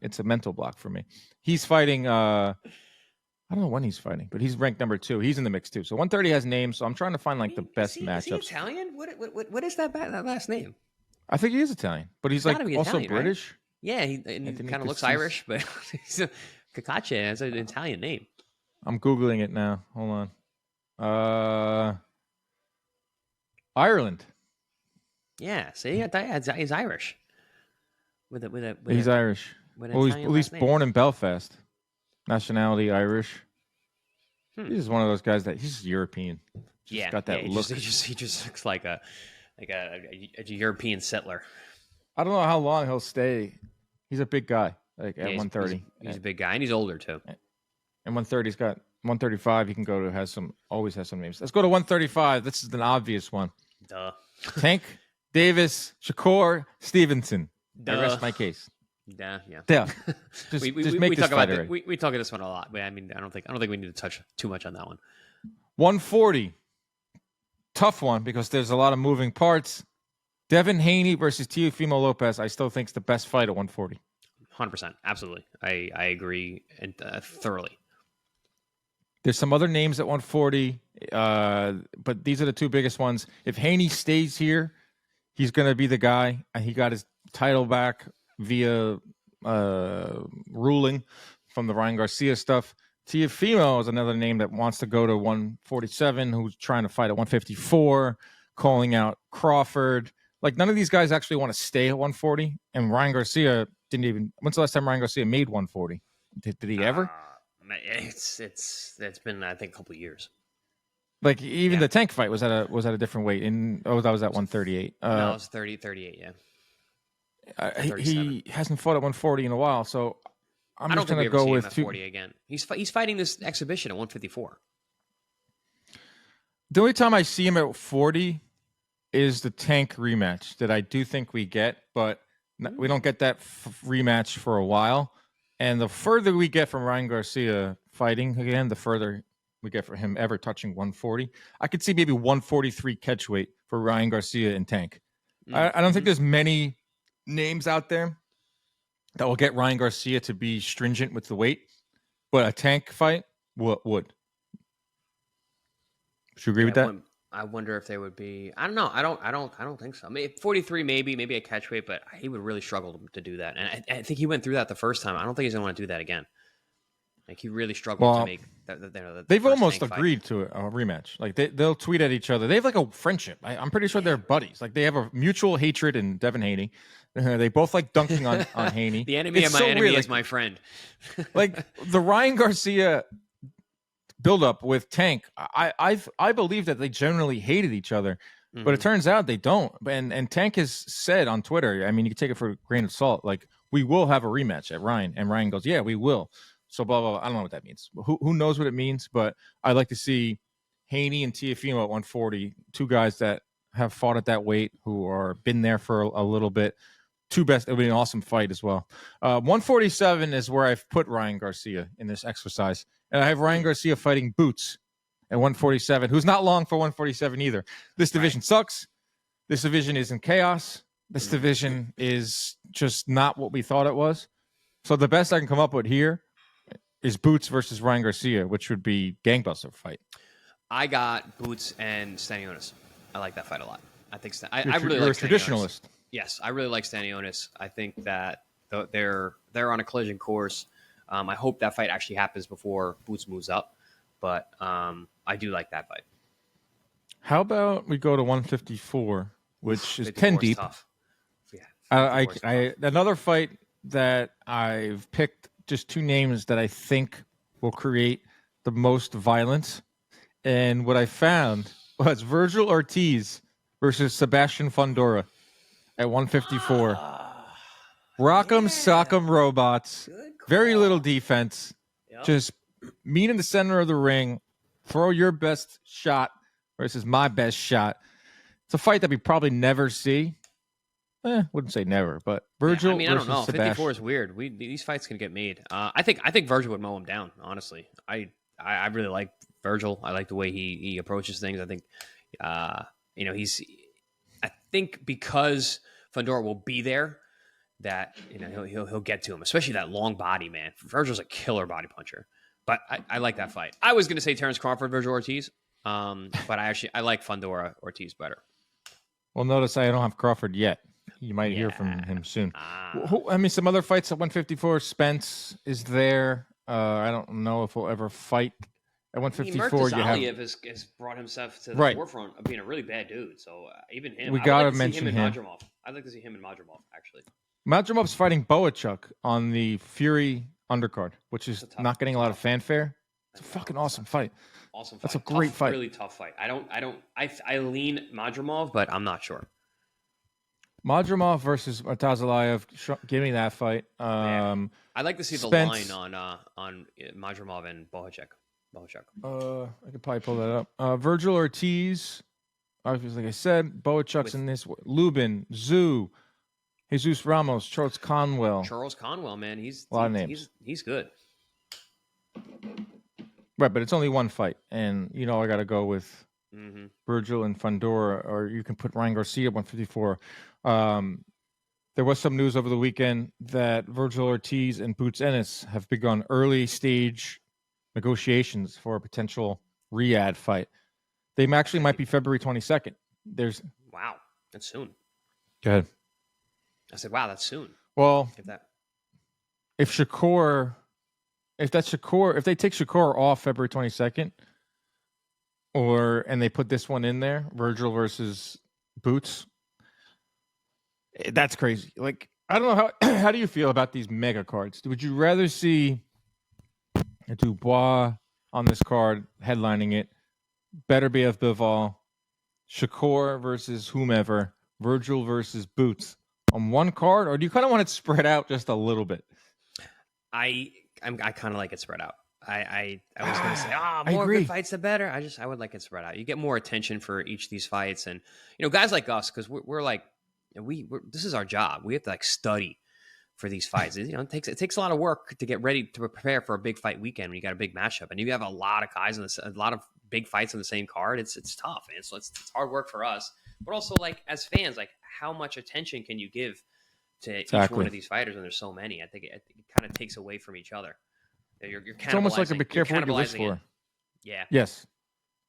It's a mental block for me. He's fighting. I don't know when he's fighting, but he's ranked number 2. He's in the mix too. So 130 has names. So I'm trying to find like the best matchups. Is he Italian? What is that last name? I think he is Italian, but he's like also Italian, British. Right? Yeah, he kind of looks Irish, but Kakache has an Italian name. I'm Googling it now. Hold on. Ireland. Yeah, see, he's Irish. He's Irish. Well, he's at least born in Belfast. Nationality Irish. He's just one of those guys that he's European. Got that look. He just looks like a European settler. I don't know how long he'll stay. He's a big guy, at 130. He's a big guy, and he's older too. And 130's got 135. He can go to always has some names. Let's go to 135. This is an obvious one. Duh. Tank Davis, Shakur, Stevenson. Duh. I rest my case. Yeah. Just we make talk this fight about we talk about this one a lot. But I mean, I don't think we need to touch too much on that one. 140, tough one because there's a lot of moving parts. Devin Haney versus Teofimo Lopez. I still think it's the best fight at 140. 100%, absolutely. I agree and thoroughly. There's some other names at 140, but these are the two biggest ones. If Haney stays here, he's going to be the guy. He got his title back via ruling from the Ryan Garcia stuff. Teofimo is another name that wants to go to 147, who's trying to fight at 154, calling out Crawford. Like, none of these guys actually want to stay at 140, and Ryan Garcia didn't even. When's the last time Ryan Garcia made 140? Did he ever? It's been, I think, a couple of years. Like, even the Tank fight was at a different weight. That was at 138. No, it was 38. Yeah. He hasn't fought at 140 in a while, so I'm just going to go with 40 again. He's fighting this exhibition at 154. The only time I see him at 40 is the Tank rematch that I do think we get, but we don't get that rematch for a while. And the further we get from Ryan Garcia fighting again, the further we get from him ever touching 140. I could see maybe 143 catchweight for Ryan Garcia and Tank. I don't think there's many names out there that will get Ryan Garcia to be stringent with the weight, but a Tank fight would. Would you agree with that? I wonder if they would be. I don't know. I don't think so. I mean, 43 maybe a catchweight, but he would really struggle to do that. And I think he went through that the first time. I don't think he's gonna want to do that again. Like, he really struggled to make that. They've almost agreed to a rematch. Like, they'll tweet at each other. They have like a friendship. I'm pretty sure they're buddies. Like, they have a mutual hatred in Devin Haney. They both like dunking on Haney. The enemy of my enemy is my friend. Like, the Ryan Garcia buildup with Tank, I believe that they generally hated each other, but it turns out they don't. And Tank has said on Twitter, I mean, you can take it for a grain of salt, like, we will have a rematch at Ryan. And Ryan goes, yeah, we will. So blah, blah, blah. I don't know what that means. Who knows what it means? But I'd like to see Haney and Teofimo at 140, two guys that have fought at that weight, who are been there for a little bit. Two best. It would be an awesome fight as well. 147 is where I've put Ryan Garcia in this exercise. And I have Ryan Garcia fighting Boots at 147, who's not long for 147 either. This division sucks. This division is in chaos. This division is just not what we thought it was. So the best I can come up with here is Boots versus Ryan Garcia, which would be gangbuster fight. I got Boots and Stanionis. I like that fight a lot. I think I really you're like a traditionalist. Yes, I really like Stanionis. I think that they're on a collision course. I hope that fight actually happens before Boots moves up, but I do like that fight. How about we go to 154, which is 10 deep. Tough. Yeah, another fight that I've picked just two names that I think will create the most violence. And what I found was Virgil Ortiz versus Sebastian Fundora at 154. Rock'em sock'em robots. Very little defense. Yep. Just meet in the center of the ring. Throw your best shot versus my best shot. It's a fight that we probably never see. Wouldn't say never, but Virgil. I don't know. Sebastian. 54 is weird. These fights can get made. I think Virgil would mow him down. Honestly, I really like Virgil. I like the way he approaches things. I think, he's. I think because Fundora will be there, that he'll get to him, especially that long body, man. Virgil's a killer body puncher. But I like that fight. I was going to say Terrence Crawford, Virgil Ortiz, but I like Fundora Ortiz better. Well, notice I don't have Crawford yet. You might hear from him soon. Some other fights at 154. Spence is there. I don't know if we'll ever fight at 154. Murtazaliev has brought himself to the forefront of being a really bad dude. So even him, we gotta mention him. I'd like to see him and Madrimov actually. Madrimov's fighting Boachuk on the Fury undercard, which is not getting a lot of fanfare. It's a fucking awesome fight. Awesome fight. That's a great fight. Really tough fight. I lean Madrimov, but I'm not sure. Madrimov versus Murtazaliev. Give me that fight. I'd like to see the line on Madrimov and Boachuk. I could probably pull that up. Virgil Ortiz, like I said, Boachuk's in this. Lubin, Zoo, Jesus Ramos, Charles Conwell. Man, he's a lot of names. He's good. Right, but it's only one fight, and I got to go with Virgil and Fundora, or you can put Ryan Garcia at 154. There was some news over the weekend that Virgil Ortiz and Boots Ennis have begun early stage negotiations for a potential Riyadh fight. They actually might be February 22nd. Wow, that's soon. Go ahead. I said, wow, that's soon. Well, if they take Shakur off February 22nd, and they put this one in there, Virgil versus Boots, that's crazy. Like, I don't know how do you feel about these mega cards? Would you rather see Dubois on this card headlining it, Beterbiev Bivol, Shakur versus whomever, Virgil versus Boots on one card, or do you kind of want it spread out just a little bit? I kind of like it spread out. I was going to say, more good fights the better. I would like it spread out. You get more attention for each of these fights, and guys like us, because we're like this is our job. We have to study for these fights. It takes a lot of work to get ready to prepare for a big fight weekend when you got a big matchup, and you have a lot of guys a lot of big fights on the same card. It's tough, man. So it's hard work for us, but also as fans, how much attention can you give to each one of these fighters when there's so many? I think it kind of takes away from each other. It's almost like a be careful what you wish for. Yeah. Yes.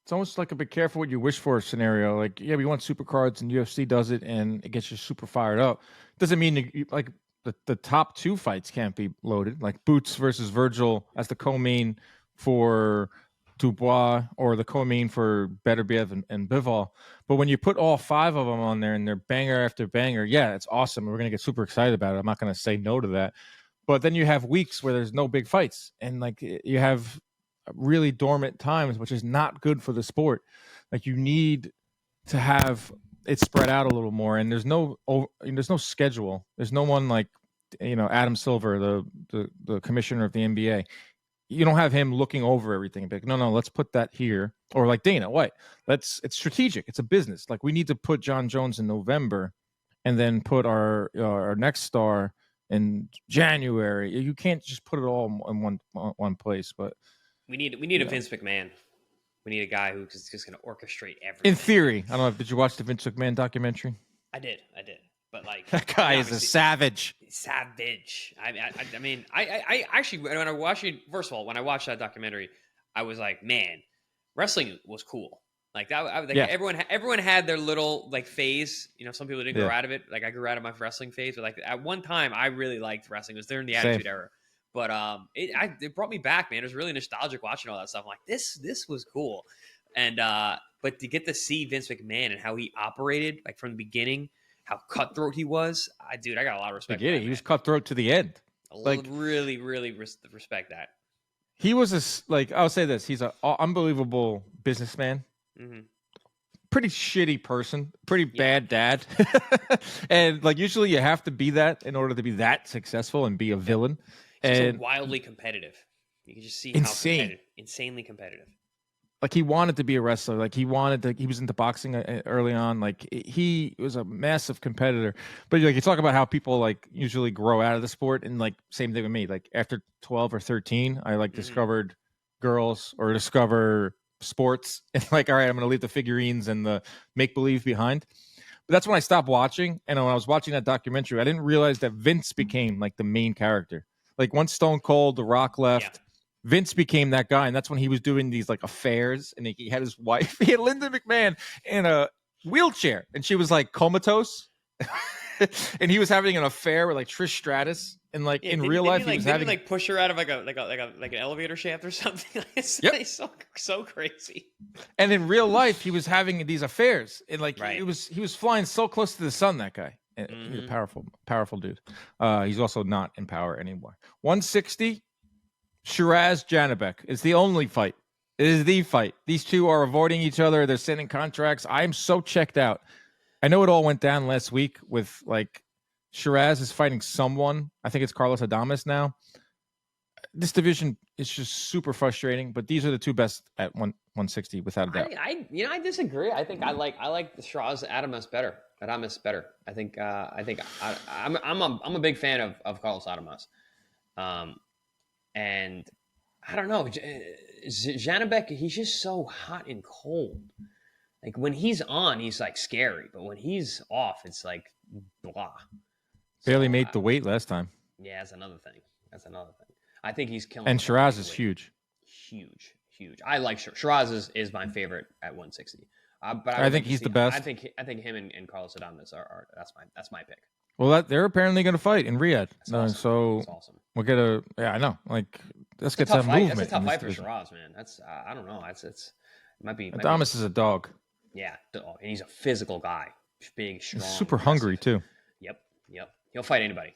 It's almost like a be careful what you wish for scenario. We want super cards, and UFC does it, and it gets you super fired up. Doesn't mean the top two fights can't be loaded, like Boots versus Virgil as the co-main for Dubois, or the co-main for Beterbiev and Bivol. But when you put all five of them on there and they're banger after banger, yeah, it's awesome. We're going to get super excited about it. I'm not going to say no to that. But then you have weeks where there's no big fights, and you have really dormant times, which is not good for the sport. You need to have it spread out a little more, and there's no schedule. There's no one Adam Silver, the commissioner of the NBA. You don't have him looking over everything. No, let's put that here. Or like Dana White. It's strategic. It's a business. We need to put John Jones in November, and then put our next star in January. You can't just put it all in one place. But we need a Vince McMahon. We need a guy who's just going to orchestrate everything. In theory, I don't know. Did you watch the Vince McMahon documentary? I did. But like that guy is a savage. Savage. I mean, I actually when I watched it, first of all, when I watched that documentary, I was like, man, wrestling was cool. Like that. Everyone had their little like phase. You know, some people didn't grow out of it. Like I grew out of my wrestling phase, but like at one time, I really liked wrestling. It was during the Attitude Era. But it brought me back, man. It was really nostalgic watching all that stuff. I'm like, this was cool. And but to get to see Vince McMahon and how he operated, like from the beginning, how cutthroat he was, I got a lot of respect. He was cutthroat to the end. Like really, really respect that. He was I'll say this: he's an unbelievable businessman. Mm-hmm. Pretty shitty person, pretty bad dad, and like usually you have to be that in order to be that succecessful and be a villain. And wildly competitive. You can just see how insanely competitive. Like he wanted to be a wrestler. Like he was into boxing early on. Like he was a massive competitor. But like you talk about how people like usually grow out of the sport, and like same thing with me. Like after 12 or 13, I like discovered girls or discover sports, and like, all right, I'm going to leave the figurines and the make believe behind. But that's when I stopped watching. And when I was watching that documentary, I didn't realize that Vince became like the main character. Like once Stone Cold, The Rock left, Vince became that guy, and that's when he was doing these like affairs, and he had his wife, he had Linda McMahon in a wheelchair, and she was like comatose, and he was having an affair with like Trish Stratus, and like in real life he was having like push her out of like an elevator shaft or something. It's so crazy. And in real life he was having these affairs, and like he was flying so close to the sun. That guy. He's a powerful dude. He's also not in power anymore. 160, Shiraz Janibek is the only fight. It is the fight. These two are avoiding each other. They're sending contracts. I am so checked out. I know it all went down last week with like Shiraz is fighting someone. I think it's Carlos Adames now. This division is just super frustrating, but these are the two best at 160 without a doubt. I disagree. I think I like the Shiraz Adames better. I think I'm a big fan of Carlos Adames. And I don't know, Janibek, he's just so hot and cold. Like when he's on, he's like scary, but when he's off, it's like blah. Barely made the weight last time. Yeah, that's another thing. I think he's killing. And Shiraz is huge. Huge. I like Shiraz is my favorite at 160. But I think he's the best. I think him and Carlos Adames are that's my pick. Well, they're apparently going to fight in Riyadh. Awesome. So that's awesome. We'll get I know. Like let's get some movement. That's a tough fight for Shiraz, man. That's I don't know. It might be. Adames is a dog. Yeah, and he's a physical guy, big, strong, he's super hungry too. Yep. He'll fight anybody.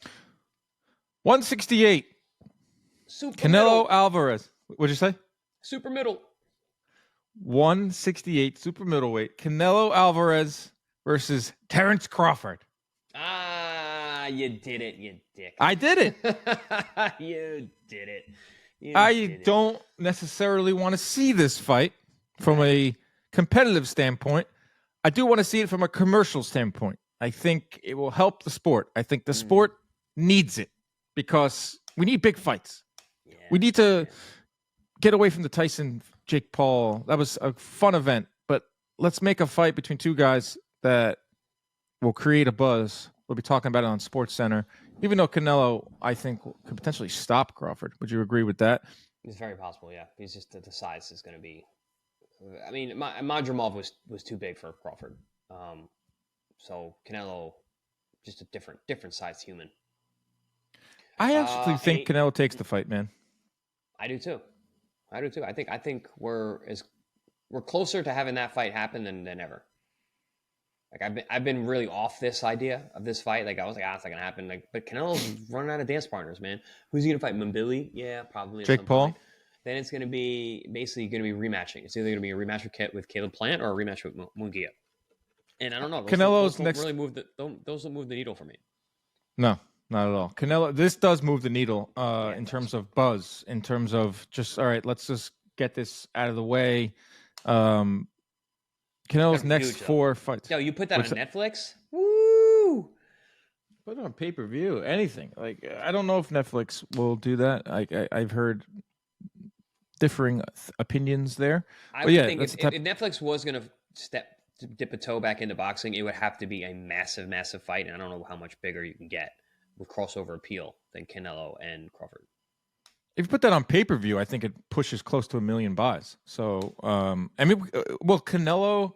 168. Canelo Alvarez. What'd you say? Super middle. 168 super middleweight. Canelo Alvarez versus Terrence Crawford. You did it, you dick. I did it. You did it. I don't necessarily want to see this fight from a competitive standpoint. I do want to see it from a commercial standpoint. I think it will help the sport. I think the sport needs it because we need big fights. Yeah, we need to get away from the Tyson Jake Paul. That was a fun event, but let's make a fight between two guys that will create a buzz. We'll be talking about it on Sports Center. Even though Canelo, I think, could potentially stop Crawford. Would you agree with that? It's very possible, yeah. He's just the size is going to be. I mean, Matchroom was too big for Crawford. So Canelo, just a different sized human. I actually think Canelo takes the fight, man. I do too. I think we're closer to having that fight happen than ever. Like I've been really off this idea of this fight. Like I was like, it's not gonna happen. Like, but Canelo's running out of dance partners, man. Who's he gonna fight? Mbili? Yeah, probably. Jake Paul. Point. Then it's gonna be basically rematching. It's either gonna be a rematch with Caleb Plant or a rematch with Munguia. And I don't know. Those don't really move those don't move the needle for me. No, not at all. Canelo. This does move the needle in terms of buzz. In terms of just all right, let's just get this out of the way. Canelo's next 4 fights. Yo, you put that on Netflix? Woo! Put it on pay-per-view. Anything. Like I don't know if Netflix will do that. I've heard differing opinions there. I would think if Netflix was going to dip a toe back into boxing, it would have to be a massive, massive fight, and I don't know how much bigger you can get with crossover appeal than Canelo and Crawford. If you put that on pay-per-view, I think it pushes close to 1 million buys. So, Canelo,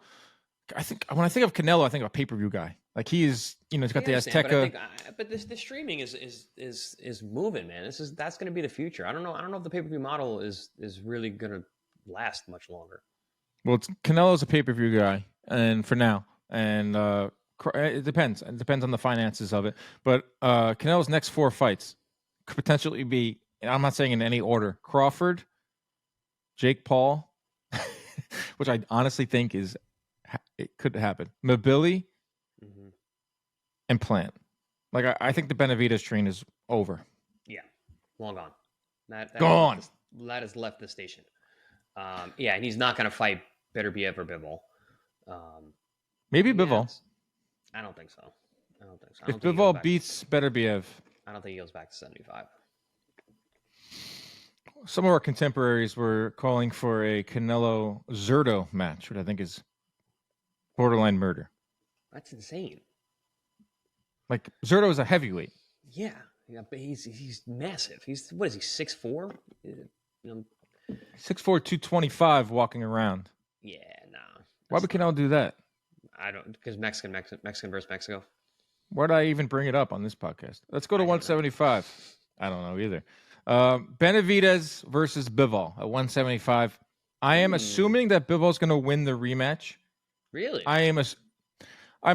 when I think of Canelo, I think of a pay-per-view guy. Like he's got the Azteca. But the streaming is moving, man. That's going to be the future. I don't know if the pay-per-view model is really going to last much longer. Well, Canelo's a pay-per-view guy, and for now, and it depends. It depends on the finances of it. But Canelo's next 4 fights could potentially be. I'm not saying in any order. Crawford, Jake Paul, which I honestly think it could happen. Mabili, and Plant. Like I think the Benavidez train is over. Yeah, long gone. That gone. That has left the station. And he's not going to fight Beterbiev or Bivol. Maybe Bivol. I don't think so. If Bivol beats Beterbiev, I don't think he goes back to 75. Some of our contemporaries were calling for a Canelo Zurdo match, which I think is borderline murder. That's insane. Like Zurdo is a heavyweight. Yeah, but he's massive. What is he, 6'4"? 6'4", 225 walking around. Yeah, no. Why would Canelo do that? I don't, because Mexican versus Mexico. Why did I even bring it up on this podcast? Let's go to 175. I don't know either. Benavidez versus Bivol at 175. I am assuming that Bivol's going to win the rematch. Really? I'm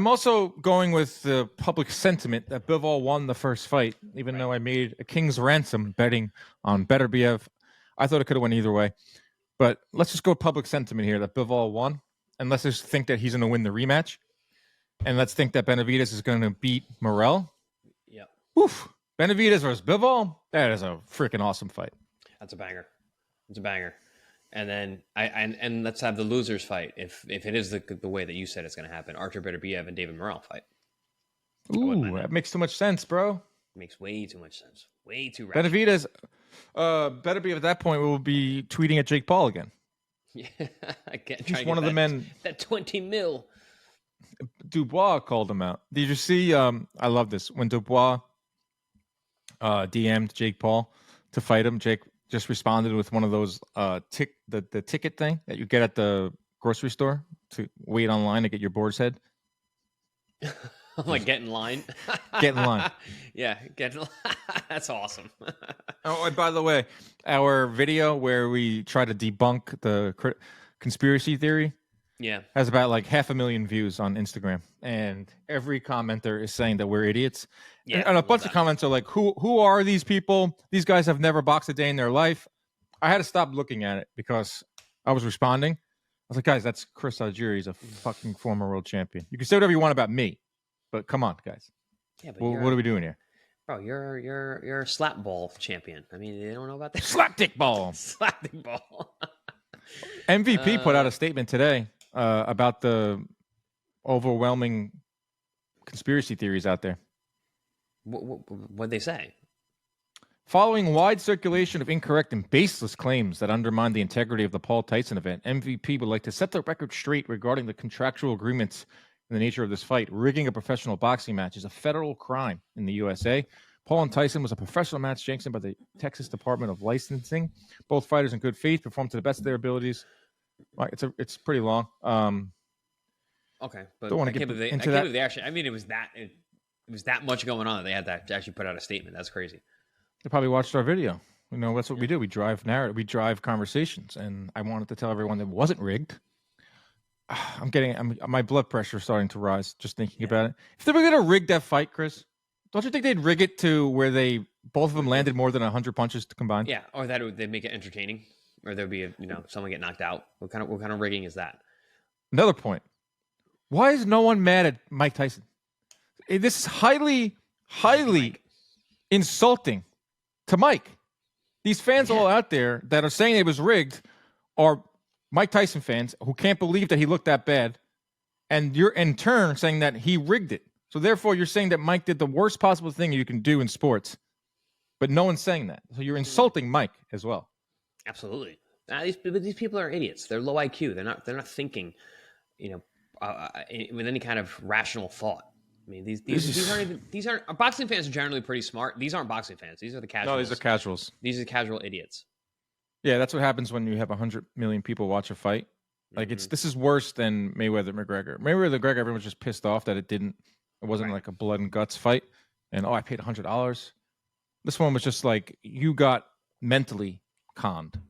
also going with the public sentiment that Bivol won the first fight, even though I made a king's ransom betting on Beterbiev. I thought it could have went either way. But let's just go public sentiment here that Bivol won. And let's just think that he's going to win the rematch. And let's think that Benavidez is going to beat Morrell. Yep. Oof. Benavidez versus Bivol, that is a freaking awesome fight. That's a banger. It's a banger. And then and let's have the losers fight. If it is the way that you said it's going to happen, Artur Beterbiev and David Morrell fight. Ooh, that makes too much sense, bro. Makes way too much sense. Way too rational. Benavidez, Beterbiev at that point will be tweeting at Jake Paul again. Yeah, again. He's one of the men. That 20 mil. Dubois called him out. Did you see? I love this when Dubois DM'd Jake Paul to fight him. Jake just responded with one of those the ticket thing that you get at the grocery store to wait online to get your boar's head. Like get in line. Get in line. Yeah, get in line. That's awesome. Oh, and by the way, our video where we try to debunk the conspiracy theory has about like 500,000 views on Instagram, and every commenter is saying that we're idiots. Yeah, and a bunch of comments are like, who are these people? These guys have never boxed a day in their life. I had to stop looking at it because I was responding. I was like, guys, that's Chris Algieri. He's a fucking former world champion. You can say whatever you want about me, but come on, guys. Yeah, but what are we doing here? Bro, you're a slap ball champion. I mean, they don't know about that. Slap dick ball. Slap dick ball. MVP put out a statement today about the overwhelming conspiracy theories out there. What'd they say? Following wide circulation of incorrect and baseless claims that undermine the integrity of the Paul Tyson event, MVP would like to set the record straight regarding the contractual agreements and the nature of this fight. Rigging a professional boxing match is a federal crime in the USA. Paul and Tyson was a professional match sanctioned by the Texas Department of Licensing. Both fighters in good faith performed to the best of their abilities. It's pretty long. Okay, but don't want to get into that. Actually, I mean, it was that much going on that they had to actually put out a statement. That's crazy. They probably watched our video. That's what we do. We drive narrative. We drive conversations, and I wanted to tell everyone that it wasn't rigged. My blood pressure is starting to rise just thinking about it. If they were going to rig that fight, Chris, don't you think they'd rig it to where both of them landed more than 100 punches combined? Yeah, or that they'd make it entertaining, or there'd be someone get knocked out. What kind of rigging is that? Another point. Why is no one mad at Mike Tyson? This is highly insulting to Mike. These fans all out there that are saying it was rigged are Mike Tyson fans who can't believe that he looked that bad, and you're in turn saying that he rigged it. So therefore, you're saying that Mike did the worst possible thing you can do in sports, but no one's saying that. So you're insulting Mike as well. Absolutely. These people are idiots. They're low IQ. They're not thinking, with any kind of rational thought. I mean, these aren't boxing fans are generally pretty smart. These aren't boxing fans. These are the casuals. No, these are casuals. These are casual idiots. Yeah, that's what happens when you have 100 million people watch a fight. Like this is worse than Mayweather McGregor. Mayweather McGregor, everyone was just pissed off that it wasn't like a blood and guts fight. And I paid $100. This one was just like you got mentally conned.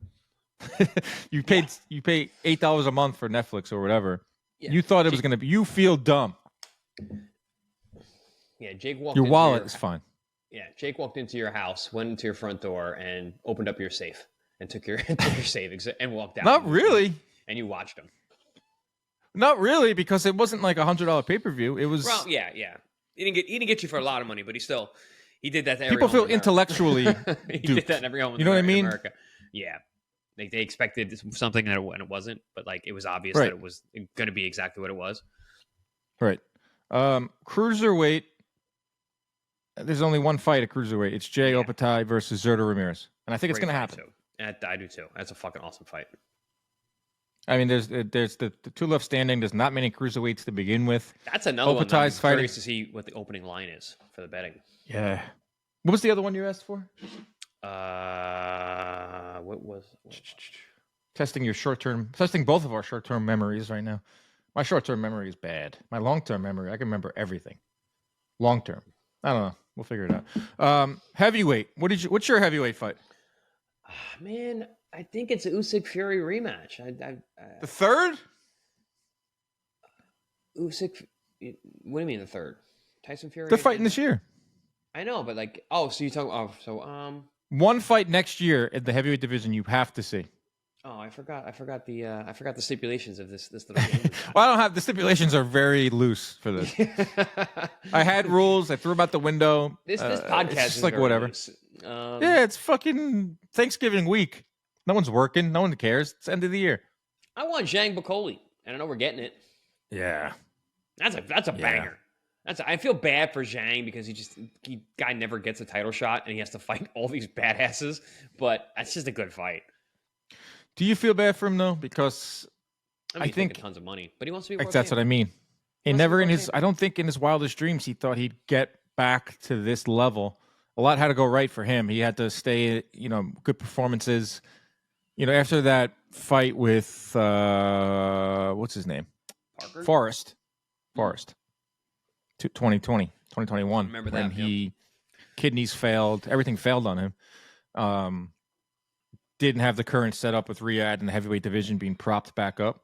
you pay $8 a month for Netflix or whatever. Yeah. You thought it was gonna be. You feel dumb. Yeah, Jake walked. Your wallet is fine. Yeah, Jake walked into your house, went into your front door, and opened up your safe and took your savings and walked out. Not really. And you watched him. Not really, because it wasn't like $100 pay-per-view. It was. Well, yeah. He didn't get you for a lot of money, but he did that to every people feel home intellectually. He did that in every home. You know what I mean? America. Yeah. They expected something and it wasn't, but like it was obvious that it was going to be exactly what it was. Right. Cruiserweight. There's only one fight at cruiserweight. It's Jay Opatai versus Zurdo Ramirez, and I think it's going to happen. I do too. That's a fucking awesome fight. I mean, there's the two left standing. There's not many cruiserweights to begin with. That's another one. I'm curious to see what the opening line is for the betting. Yeah. What was the other one you asked for? What was testing both of our short-term memories right now. My short-term memory is bad. My long-term memory, I can remember everything. Long-term, I don't know. We'll figure it out. Heavyweight. What's your heavyweight fight? Man, I think it's an Usyk Fury rematch. The third? Usyk. What do you mean the third? Tyson Fury. They're fighting this year. I know, but like, so you talk. One fight next year in the heavyweight division you have to see. Oh, I forgot the stipulations of this little game. Well, I don't have the stipulations are very loose for this. I had rules. I threw them out the window. This podcast is like whatever. Yeah, it's fucking Thanksgiving week. No one's working. No one cares. It's the end of the year. I want Zhang Bakoli, and I know we're getting it. Yeah, that's a banger. I feel bad for Zhang because guy never gets a title shot and he has to fight all these badasses. But that's just a good fight. Do you feel bad for him though? Because I think tons of money, but he wants to be. That's what I mean. I don't think in his wildest dreams he thought he'd get back to this level. A lot had to go right for him. He had to stay, good performances. After that fight with what's his name? Parker? Forrest. 2021. Remember that? When kidneys failed, everything failed on him. Didn't have the current setup with Riyadh and the heavyweight division being propped back up.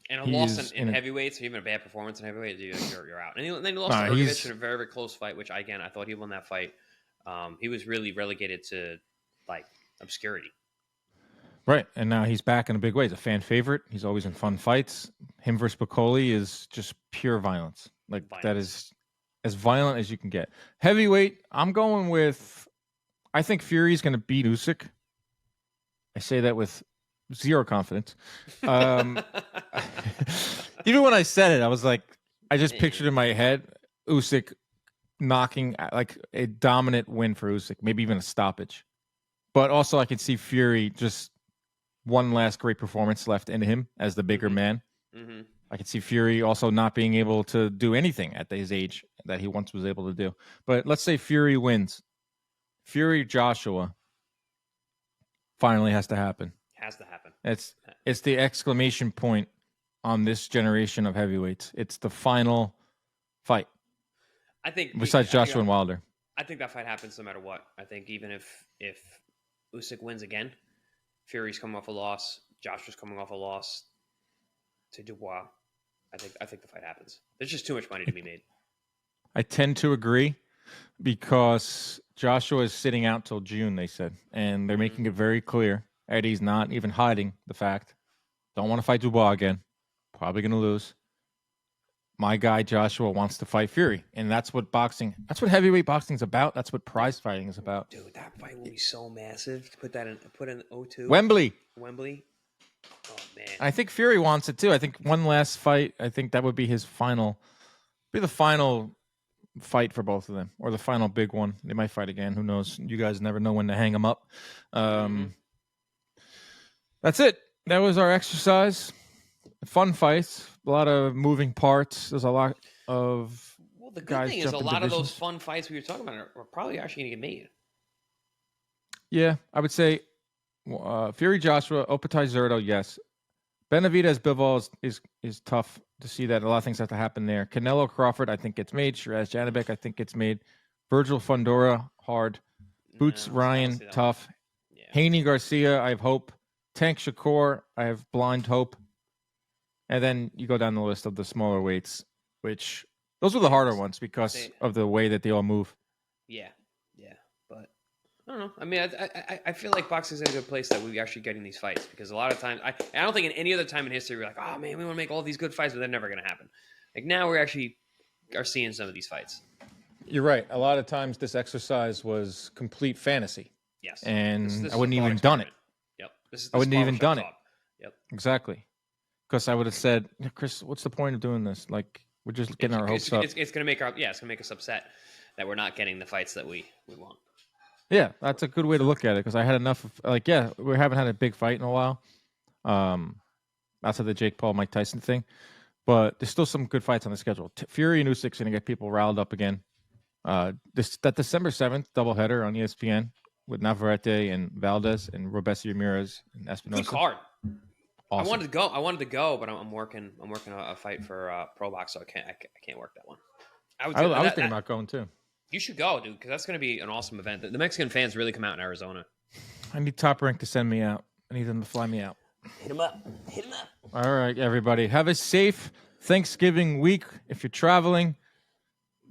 And a loss in heavyweight, so even a bad performance in heavyweight, you're out. And then he lost to Urgovich in a very, very close fight, which I thought he won that fight. He was really relegated to like obscurity. Right, and now he's back in a big way. He's a fan favorite. He's always in fun fights. Him versus Bakoli is just pure violence. That is as violent as you can get. Heavyweight, I'm going with. I think Fury's going to beat Usyk. I say that with zero confidence. Even when I said it, I was like, I just pictured in my head Usyk knocking like a dominant win for Usyk, maybe even a stoppage. But also, I could see Fury just one last great performance left in him as the bigger man. Mm-hmm. I could see Fury also not being able to do anything at his age that he once was able to do. But let's say Fury wins. Fury Joshua finally has to happen. It's the exclamation point on this generation of heavyweights. It's the final fight. I think besides Joshua and Wilder. I think that fight happens no matter what. I think even if Usyk wins again, Fury's coming off a loss, Joshua's coming off a loss to Dubois. I think the fight happens. There's just too much money to be made. I tend to agree because Joshua is sitting out till June, they said, and they're making it very clear. Eddie's not even hiding the fact. Don't want to fight Dubois again. Probably going to lose. My guy Joshua wants to fight Fury, and that's what heavyweight boxing is about. That's what prize fighting is about. Dude, that fight will be so massive. Put in O2. Wembley. Oh man. I think Fury wants it too. I think one last fight. I think that would be the final fight for both of them, or the final big one. They might fight again. Who knows? You guys never know when to hang them up. That's it. That was our exercise. Fun fights. A lot of moving parts. There's a lot of the good guys thing is a jumping lot of those divisions. fun fights we were talking about are probably actually going to get made. Yeah, I would say Fury Joshua, Opatai Zerto, yes. Benavidez Bivol is tough to see that. A lot of things have to happen there. Canelo Crawford, I think gets made. Shiraz Janibek, I think gets made. Virgil Fundora, hard. Boots Ryan, tough. Yeah. Haney Garcia, I have hope. Tank Shakur, I have blind hope. And then you go down the list of the smaller weights, which those are the harder ones because of the way that they all move. Yeah, but I don't know. I mean, I feel like boxing's in a good place that we're actually getting these fights because a lot of times I don't think in any other time in history we're like, oh man, we want to make all these good fights, but they're never going to happen. Like now we're actually seeing some of these fights. You're right. A lot of times this exercise was complete fantasy. Yes, and I wouldn't even done it. Yep, I wouldn't even done it. Yep, exactly. Because I would have said, Chris, what's the point of doing this? Like, we're just getting our hopes up. It's going to make it's going to make us upset that we're not getting the fights that we want. Yeah, that's a good way to look at it. Because I had enough of we haven't had a big fight in a while. Outside the Jake Paul, Mike Tyson thing, but there's still some good fights on the schedule. Fury and Usyk's going to get people riled up again. That December 7th doubleheader on ESPN with Navarrete and Valdez and Robesi Ramirez and Espinosa. Good card. Awesome. I wanted to go, but I'm working a fight for Pro Box, so I can't work that one. I was thinking about going too. You should go, dude, because that's going to be an awesome event. The Mexican fans really come out in Arizona. I need Top Rank to send me out. I need them to fly me out. Hit him up. All right, everybody. Have a safe Thanksgiving week. If you're traveling,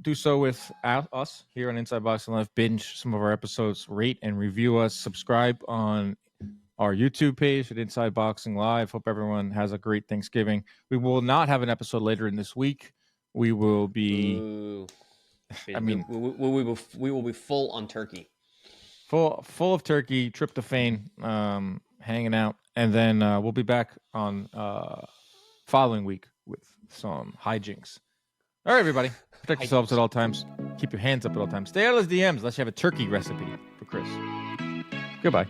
do so with us here on Inside Boxing Live. Binge some of our episodes, rate and review us. Subscribe on our YouTube page at Inside Boxing Live. Hope everyone has a great Thanksgiving. We will not have an episode later in this week. We will be. Ooh. I mean, we will be full on turkey. Full of turkey, tryptophan, hanging out, and then we'll be back on following week with some hijinks. All right, everybody. Protect yourselves at all times. Keep your hands up at all times. Stay out of his DMs unless you have a turkey recipe for Chris. Goodbye.